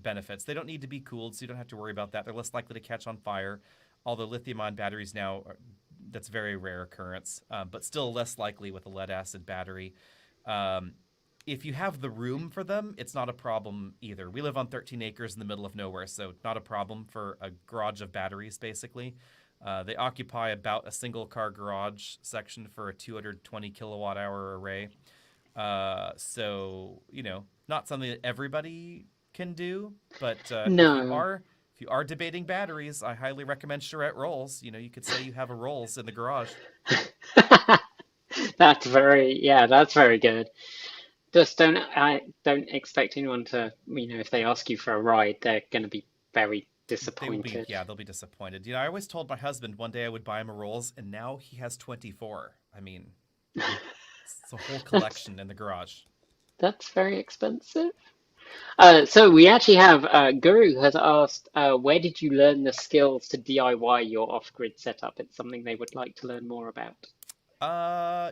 benefits. They don't need to be cooled, so you don't have to worry about that. They're less likely to catch on fire. Although lithium-ion batteries now, that's a very rare occurrence, but still less likely with a lead acid battery. Um, if you have the room for them, it's not a problem either. We live on 13 acres in the middle of nowhere, so not a problem for a garage of batteries, basically. They occupy about a single car garage section for a 220 kilowatt hour array. So, not something that everybody can do, but no. if you are debating batteries, I highly recommend charrette rolls. You could say you have a rolls in the garage. That's very good. Just don't expect anyone to, if they ask you for a ride, they're going to be very disappointed. They'll be disappointed. I always told my husband one day I would buy him a rolls, and now he has 24. I mean, it's a whole That's collection in the garage. that's very expensive. So we actually have Guru has asked, where did you learn the skills to DIY your off-grid setup? It's something they would like to learn more about.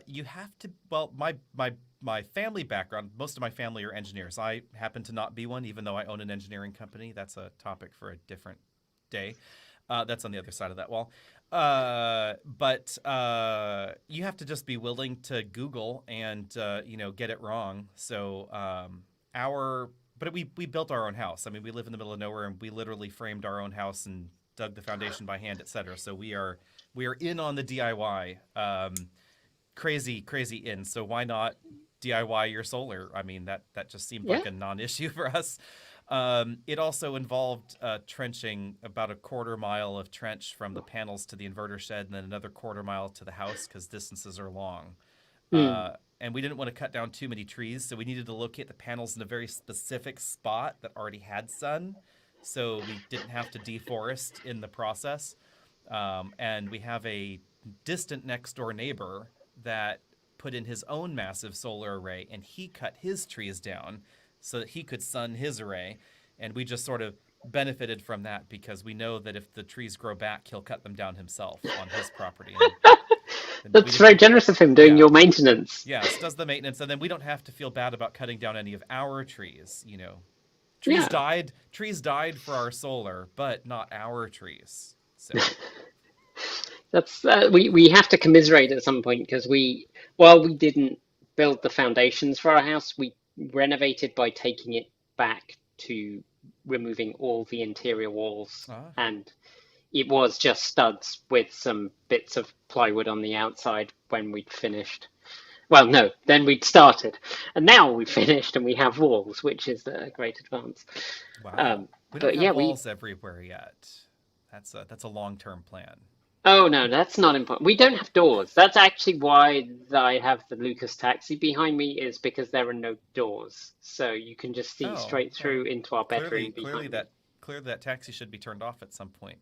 You have to. Well, my family background. Most of my family are engineers. I happen to not be one, even though I own an engineering company. That's a topic for a different day. That's on the other side of that wall. But you have to just be willing to Google and get it wrong. So but we built our own house. I mean, we live in the middle of nowhere, and we literally framed our own house and dug the foundation by hand, etc. So we are in on the DIY. Crazy in. So why not DIY your solar? I mean, that just seemed Yeah. like a non-issue for us. It also involved trenching about a quarter mile of trench from the panels to the inverter shed, and then another quarter mile to the house because distances are long. Hmm. And we didn't want to cut down too many trees, so we needed to locate the panels in a very specific spot that already had sun, so we didn't have to deforest in the process. And we have a distant next door neighbor that put in his own massive solar array, and he cut his trees down so that he could sun his array. And we just sort of benefited from that because we know that if the trees grow back, he'll cut them down himself on his property. And we That's very didn't, generous of him doing yeah, your maintenance. yes, does the maintenance, and then we don't have to feel bad about cutting down any of our trees. Trees Yeah. died for our solar, but not our trees. So That's we have to commiserate at some point because while we didn't build the foundations for our house, we renovated by taking it back to removing all the interior walls, ah, and it was just studs with some bits of plywood on the outside when we'd finished. Well, no, then we'd started, and now we've finished and we have walls, which is a great advance. wow, Um, we don't but have yeah, we walls everywhere yet. That's a long-term plan. Oh no, that's not important. We don't have doors. That's actually why I have the Lucas taxi behind me, is because there are no doors. So you can just see Oh, straight well, through into our clearly, bedroom clearly behind me. that clearly that taxi should be turned off at some point.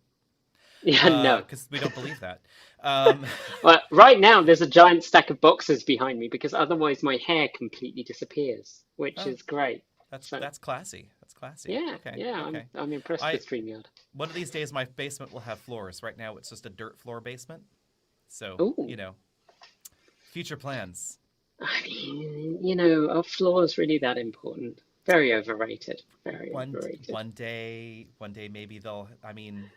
Yeah, no. Because we don't believe that. Um, Well, right now there's a giant stack of boxes behind me because otherwise my hair completely disappears, which oh, is great. that's So that's classy. That's classy. yeah, Okay, yeah, I'm okay. I'm impressed I with StreamYard. One of these days my basement will have floors. Right now it's just a dirt floor basement. So Oh, future plans. I mean, are floors really that important? Very overrated. Very One overrated. one day maybe they'll. I mean,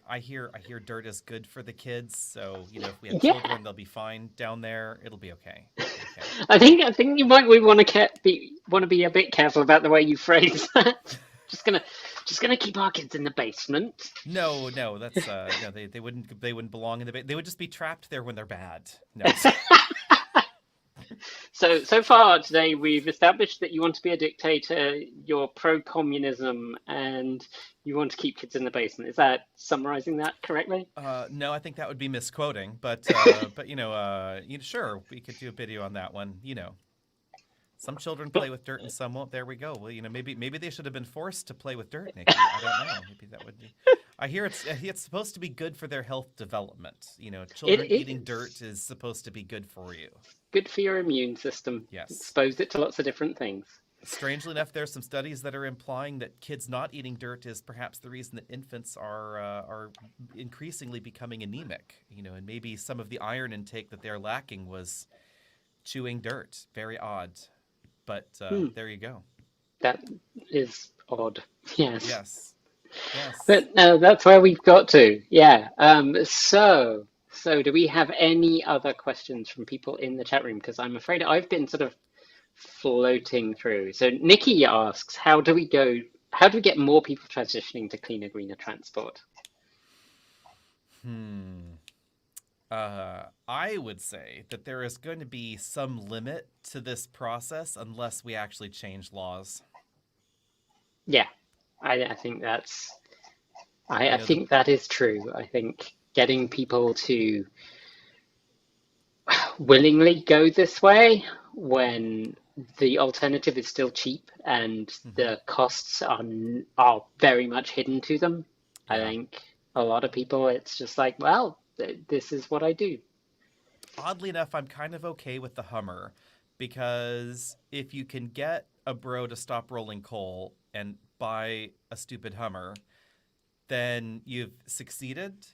I hear dirt is good for the kids. So if we have Yeah. children, they'll be fine down there. It'll be okay. It'll be okay. I think you might we want to be a bit careful about the way you phrase that. Just gonna just gonna keep our kids in the basement. No, no, that's no. They wouldn't belong in the. They would just be trapped there when they're bad. No. So far today we've established that you want to be a dictator, you're pro-communism, and you want to keep kids in the basement. Is that summarizing that correctly? No, I think that would be misquoting. But sure, we could do a video on that one. Some children play with dirt and some won't. There we go. Well, maybe they should have been forced to play with dirt, Nikki. I don't know. Maybe that would be. I hear it's supposed to be good for their health development. Children It eating is dirt is supposed to be good for you. good for your immune system. Yes. Expose it to lots of different things. Strangely enough, there's some studies that are implying that kids not eating dirt is perhaps the reason that infants are increasingly becoming anemic. And maybe some of the iron intake that they're lacking was chewing dirt. Very odd, but Hmm, there you go. that is odd. Yes. Yes, yes. But no, that's where we've got to. Yeah. So do we have any other questions from people in the chat room? Because I'm afraid I've been sort of floating through. So Nikki asks, how do we get more people transitioning to cleaner, greener transport? Hmm. I would say that there is going to be some limit to this process unless we actually change laws. Yeah, I think I The think that is true. I think getting people to willingly go this way when the alternative is still cheap and hmm the costs are very much hidden to them. I Yeah. think a lot of people, it's just like, well, this is what I do. Oddly enough, I'm kind of okay with the Hummer because if you can get a bro to stop rolling coal and buy a stupid Hummer, then you've succeeded.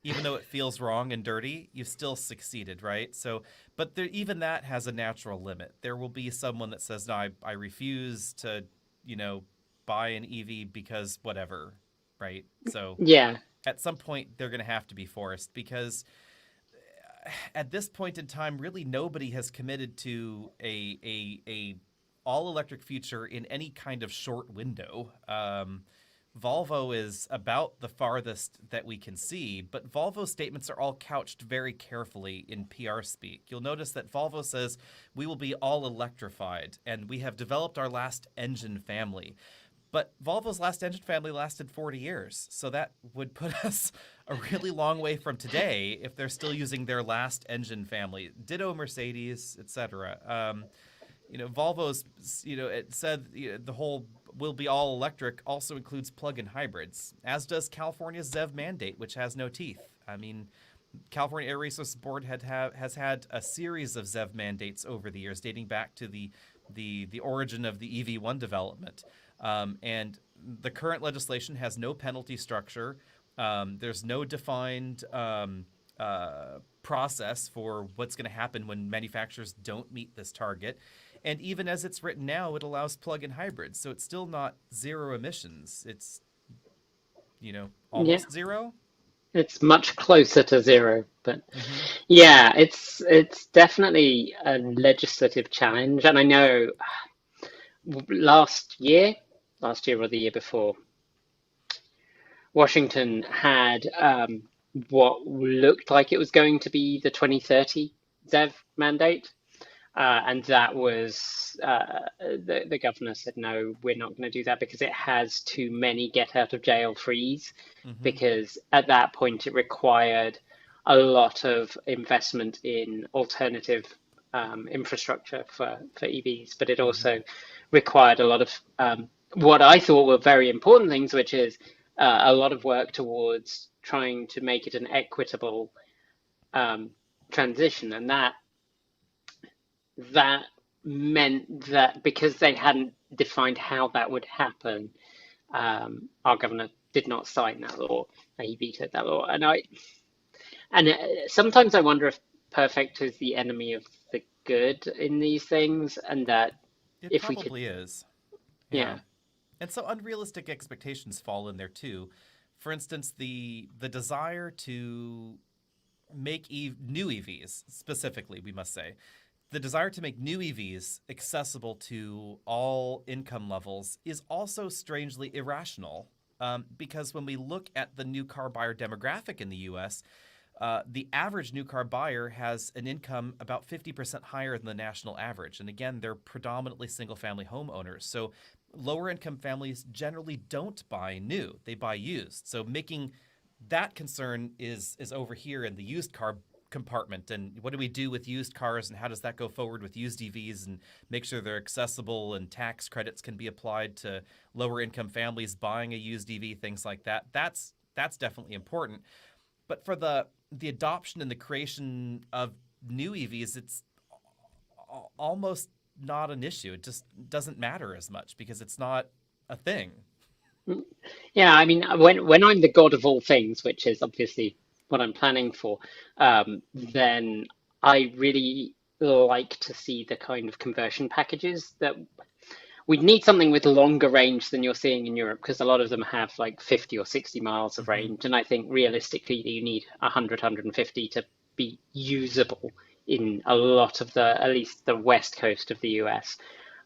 Even though it feels wrong and dirty, you've still succeeded, right? So, but there, even that has a natural limit. There will be someone that says, no, I refuse to, you know, buy an EV because whatever, right? So Yeah. at some point, they're going to have to be forced because at this point in time, really nobody has committed to a all electric future in any kind of short window. Volvo is about the farthest that we can see, but Volvo's statements are all couched very carefully in PR speak. You'll notice that Volvo says we will be all electrified and we have developed our last engine family. But Volvo's last engine family lasted 40 years, so that would put us a really long way from today if they're still using their last engine family. Ditto Mercedes, etc. Volvo's, it said the whole will be all electric also includes plug-in hybrids, as does California's ZEV mandate, which has no teeth. I mean, California Air Resources Board has had a series of ZEV mandates over the years, dating back to the origin of the EV1 development. And the current legislation has no penalty structure. There's no defined process for what's going to happen when manufacturers don't meet this target. And even as it's written now, it allows plug-in hybrids. So it's still not zero emissions. It's, almost zero. It's much closer to zero, but yeah, it's definitely a legislative challenge. And I know last year or the year before, Washington had what looked like it was going to be the 2030 ZEV mandate. And that was, the governor said, no, we're not going to do that because it has too many get out of jail frees. Because at that point, it required a lot of investment in alternative infrastructure for EVs, but it also required a lot of what I thought were very important things, which is a lot of work towards trying to make it an equitable transition. And that meant that because they hadn't defined how that would happen, our governor did not sign that law. He vetoed that law. And sometimes I wonder if perfect is the enemy of the good in these things, and that It if we probably could, is. yeah. And so unrealistic expectations fall in there too. For instance, the desire to make new EVs, specifically, we must say, the desire to make new EVs accessible to all income levels is also strangely irrational, because when we look at the new car buyer demographic in the U.S., the average new car buyer has an income about 50% higher than the national average. And again, they're predominantly single-family homeowners. So lower income families generally don't buy new, they buy used. So making that concern is over here in the used car compartment. And what do we do with used cars, and how does that go forward with used EVs and make sure they're accessible and tax credits can be applied to lower income families buying a used EV, things like that. That's definitely important. But for the adoption and the creation of new EVs, it's almost not an issue. It just doesn't matter as much because it's not a thing. Yeah, I mean, when I'm the god of all things, which is obviously what I'm planning for, then I really like to see the kind of conversion packages that we'd need something with longer range than you're seeing in Europe, because a lot of them have like 50 or 60 miles of range. And I think realistically, you need 100, 150 to be usable in a lot of at least the west coast of the US.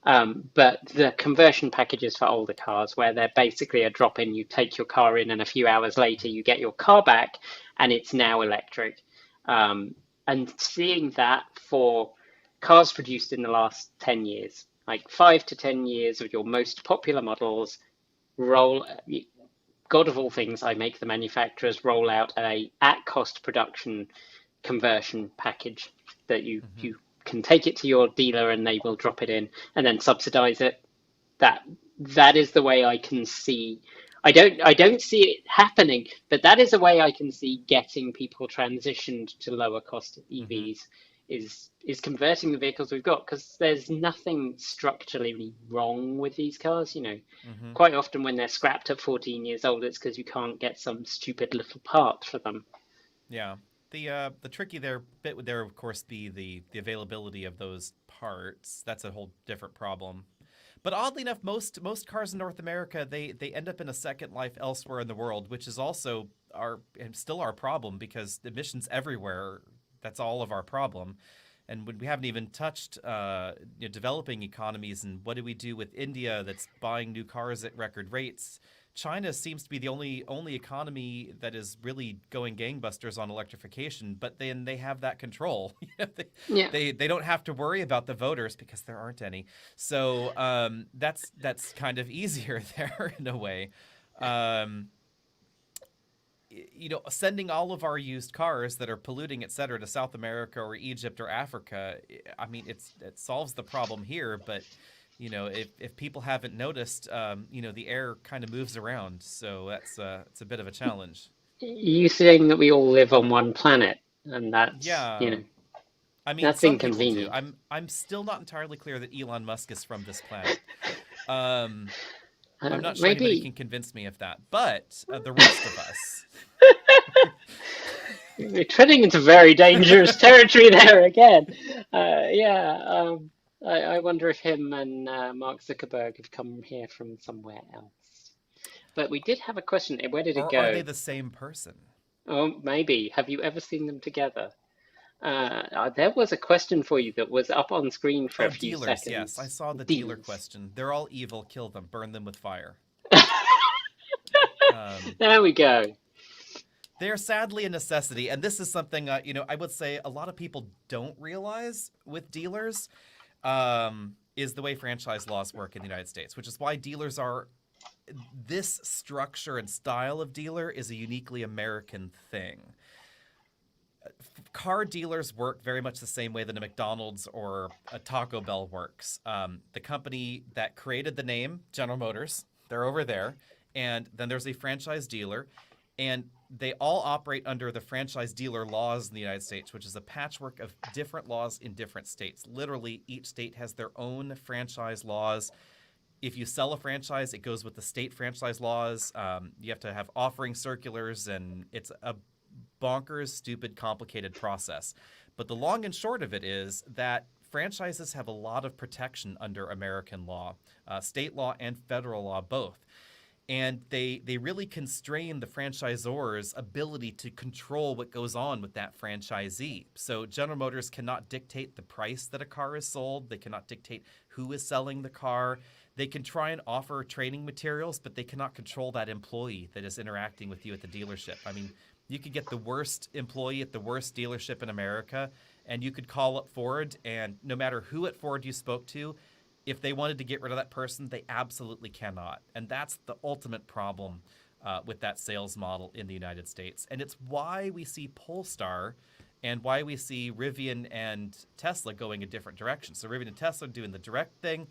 But the conversion packages for older cars, where they're basically a drop in, you take your car in and a few hours later you get your car back and it's now electric. And seeing that for cars produced in the last 10 years, like 5 to 10 years of your most popular models, God of all things, I make the manufacturers roll out a at cost production conversion package that you can take it to your dealer and they will drop it in and then subsidize it. That is the way I can see. I don't see it happening, but that is a way I can see getting people transitioned to lower cost EVs is converting the vehicles we've got, because there's nothing structurally wrong with these cars. Hmm. Quite often when they're scrapped at 14 years old, it's because you can't get some stupid little part for them. Yeah. The tricky bit would there of course be the availability of those parts. That's a whole different problem. But oddly enough, most cars in North America they end up in a second life elsewhere in the world, which is also our and still our problem because emissions everywhere. That's all of our problem. And we haven't even touched developing economies and what do we do with India that's buying new cars at record rates. China seems to be the only economy that is really going gangbusters on electrification, but then they have that control. Yeah. They don't have to worry about the voters because there aren't any. So that's kind of easier there in a way. Um, sending all of our used cars that are polluting, et cetera, to South America or Egypt or Africa, I mean, it solves the problem here, but if people haven't noticed, the air kind of moves around, so it's a bit of a challenge. You saying that we all live on one planet, and that's, Yeah, I mean, that's some people do. inconvenient. I'm still not entirely clear that Elon Musk is from this planet. Um, I'm not sure anybody Maybe can convince me of that, but the rest of us. we're treading into very dangerous territory there again. Yeah, I wonder if him and Mark Zuckerberg have come here from somewhere else. But we did have a question. Where did it Or are they go? the same person? Oh, maybe. Have you ever seen them together? There was a question for you that was up on screen for Oh, a few dealers, yes. I seconds. saw the dealer Deals. question. They're all evil. Kill them. Burn them with fire. Um, There we go. they're sadly a necessity. And this is something, I would say a lot of people don't realize with dealers is the way franchise laws work in the United States, which is why dealers are this structure and style of dealer is a uniquely American thing. Car dealers work very much the same way that a McDonald's or a Taco Bell works. The company that created the name, General Motors, they're over there. And then there's a franchise dealer. And they all operate under the franchise dealer laws in the United States, which is a patchwork of different laws in different states. Literally, each state has their own franchise laws. If you sell a franchise, it goes with the state franchise laws. You have to have offering circulars, and it's a bonkers, stupid, complicated process. But the long and short of it is that franchises have a lot of protection under American law, state law and federal law both. And they really constrain the franchisor's ability to control what goes on with that franchisee. So General Motors cannot dictate the price that a car is sold. They cannot dictate who is selling the car. They can try and offer training materials, but they cannot control that employee that is interacting with you at the dealership. I mean, you could get the worst employee at the worst dealership in America, and you could call up Ford, and no matter who at Ford you spoke to, if they wanted to get rid of that person, they absolutely cannot. And that's the ultimate problem with that sales model in the United States. And it's why we see Polestar and why we see Rivian and Tesla going a different direction. So Rivian and Tesla doing the direct thing.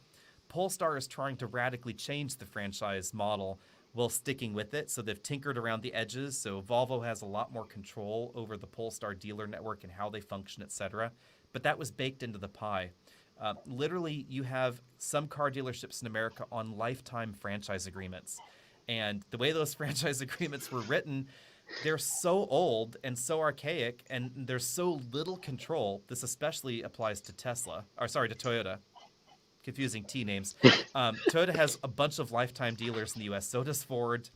Polestar is trying to radically change the franchise model while sticking with it. So they've tinkered around the edges. So Volvo has a lot more control over the Polestar dealer network and how they function, etc. But that was baked into the pie. Literally, you have some car dealerships in America on lifetime franchise agreements. And the way those franchise agreements were written, they're so old and so archaic, and there's so little control. This especially applies to to Toyota. Confusing T names. Toyota has a bunch of lifetime dealers in the U.S. So does Ford.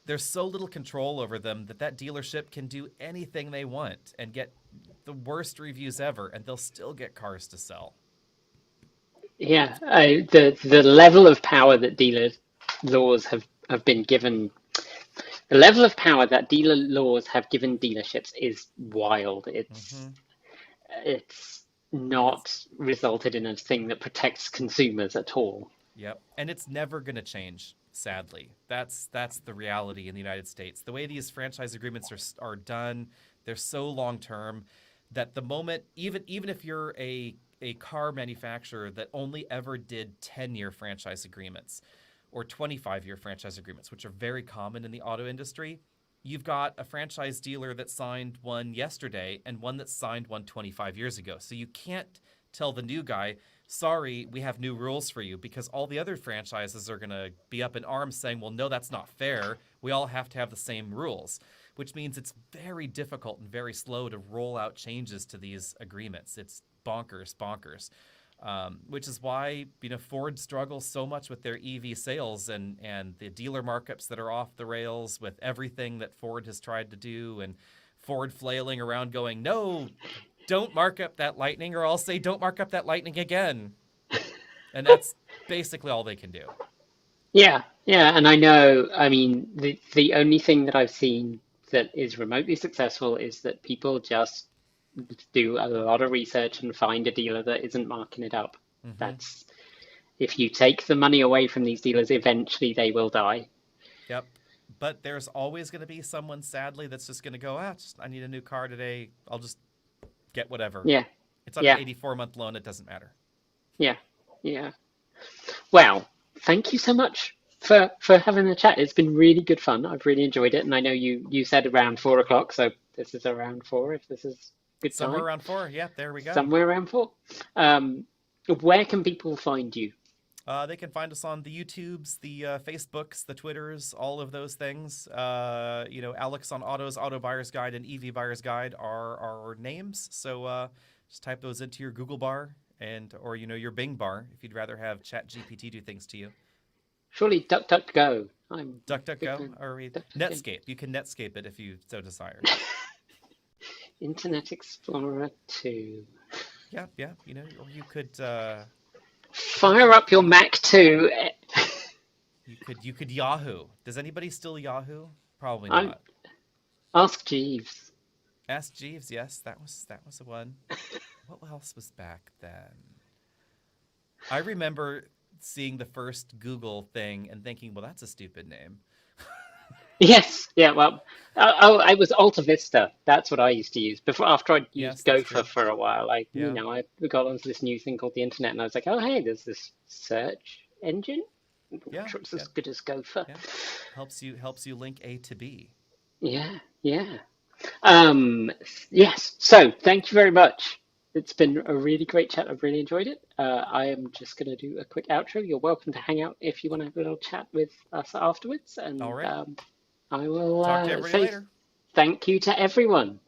There's so little control over them that dealership can do anything they want and get the worst reviews ever, and they'll still get cars to sell. Yeah, the level of power that dealer laws have been given, the level of power that dealer laws have given dealerships is wild. Mm-hmm. It's And it's not resulted in a thing that protects consumers at all. Yep, and it's never going to change. Sadly, that's the reality in the United States. The way these franchise agreements are done, they're so long term that the moment, even if you're a car manufacturer that only ever did 10-year franchise agreements or 25-year franchise agreements, which are very common in the auto industry, you've got a franchise dealer that signed one yesterday and one that signed one 25 years ago. So you can't tell the new guy, sorry, we have new rules for you, because all the other franchises are going to be up in arms saying, well, no, that's not fair. We all have to have the same rules, which means it's very difficult and very slow to roll out changes to these agreements. It's bonkers. Which is why Ford struggles so much with their EV sales and the dealer markups that are off the rails with everything that Ford has tried to do, and Ford flailing around going, no, don't mark up that Lightning, or I'll say don't mark up that Lightning again. And that's basically all they can do. Yeah, yeah, and I know, I mean, the only thing that I've seen that is remotely successful is that people just do a lot of research and find a dealer that isn't marking it up. Mm-hmm. That's if you take the money away from these dealers, eventually they will die. Yep. But there's always going to be someone, sadly, that's just going to go, I need a new car today. I'll just get whatever. Yeah, It's on yeah, an 84-month loan. It doesn't matter. yeah, yeah. Well, thank you so much for having the chat. It's been really good fun. I've really enjoyed it, and I know you said around 4 o'clock, so this is around four. If this is good Somewhere time, around 4. Yeah, there we go. somewhere around four. Um, where can people find you? They can find us on the YouTubes, the Facebooks, the Twitters, all of those things. Alex on Autos, Auto Buyer's Guide, and EV Buyer's Guide are our names. So just type those into your Google bar or your Bing bar if you'd rather have ChatGPT do things to you. Surely DuckDuckGo. I'm a big DuckDuckGo fan. or DuckDuckGo. Netscape. You can Netscape it if you so desire. Internet Explorer 2. Yeah. Or you could Fire up your Mac 2. you could Yahoo. Does anybody still Yahoo? Probably I'm not. Ask Jeeves. Ask Jeeves. Yes, that was the one. What else was back then? I remember seeing the first Google thing and thinking, well, that's a stupid name. Yes, yeah, well, I was Alta Vista. That's what I used to use before. After I'd Yes, used that's Gopher true. for a while, Yeah. I got onto this new thing called the internet, and I was like, oh, hey, there's this search engine. I'm Yeah. not sure it's Yeah. as good as Gopher. Yeah. Helps you link A to B. Yeah, yeah. Um, yes. So thank you very much. It's been a really great chat. I've really enjoyed it. I am just going to do a quick outro. You're welcome to hang out if you want to have a little chat with us afterwards, and Alrighty. I will Talk to everybody say later. thank you to everyone.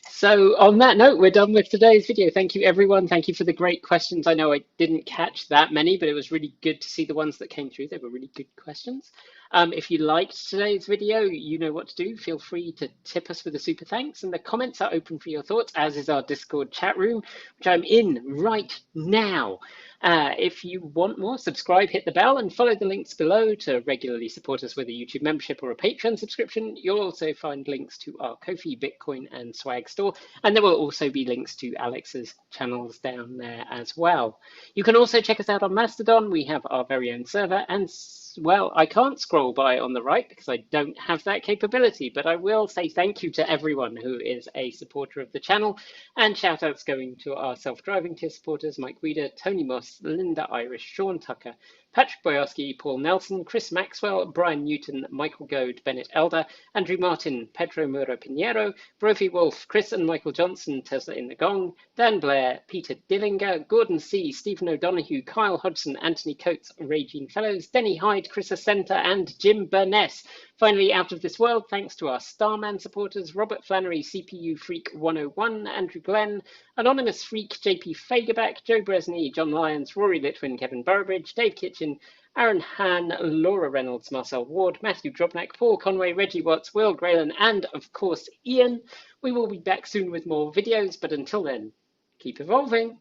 So on that note, we're done with today's video. Thank you, everyone. Thank you for the great questions. I know I didn't catch that many, but it was really good to see the ones that came through. They were really good questions. If you liked today's video, you know what to do. Feel free to tip us with a super thanks. And the comments are open for your thoughts, as is our Discord chat room, which I'm in right now. If you want more, subscribe, hit the bell, and follow the links below to regularly support us with a YouTube membership or a Patreon subscription. You'll also find links to our Ko-fi, Bitcoin, and Swag store, and there will also be links to Alex's channels down there as well. You can also check us out on Mastodon. We have our very own server, and well, I can't scroll by on the right because I don't have that capability, but I will say thank you to everyone who is a supporter of the channel, and shout outs going to our self-driving tier supporters, Mike Weeder, Tony Moss, Linda Irish, Sean Tucker, Patrick Boyarski, Paul Nelson, Chris Maxwell, Brian Newton, Michael Goad, Bennett Elder, Andrew Martin, Pedro Mura Pinheiro, Brophy Wolf, Chris and Michael Johnson, Tesla in the Gong, Dan Blair, Peter Dillinger, Gordon C., Stephen O'Donoghue, Kyle Hodgson, Anthony Coates, Raging Fellows, Denny Hyde, Chris Ascenta, and Jim Burness. Finally, out of this world, thanks to our Starman supporters, Robert Flannery, CPU Freak 101, Andrew Glenn, Anonymous Freak, JP Fagerback, Joe Bresney, John Lyons, Rory Litwin, Kevin Burbridge, Dave Kitchen, Aaron Hahn, Laura Reynolds, Marcel Ward, Matthew Drobnak, Paul Conway, Reggie Watts, Will Graylan, and of course, Ian. We will be back soon with more videos, but until then, keep evolving.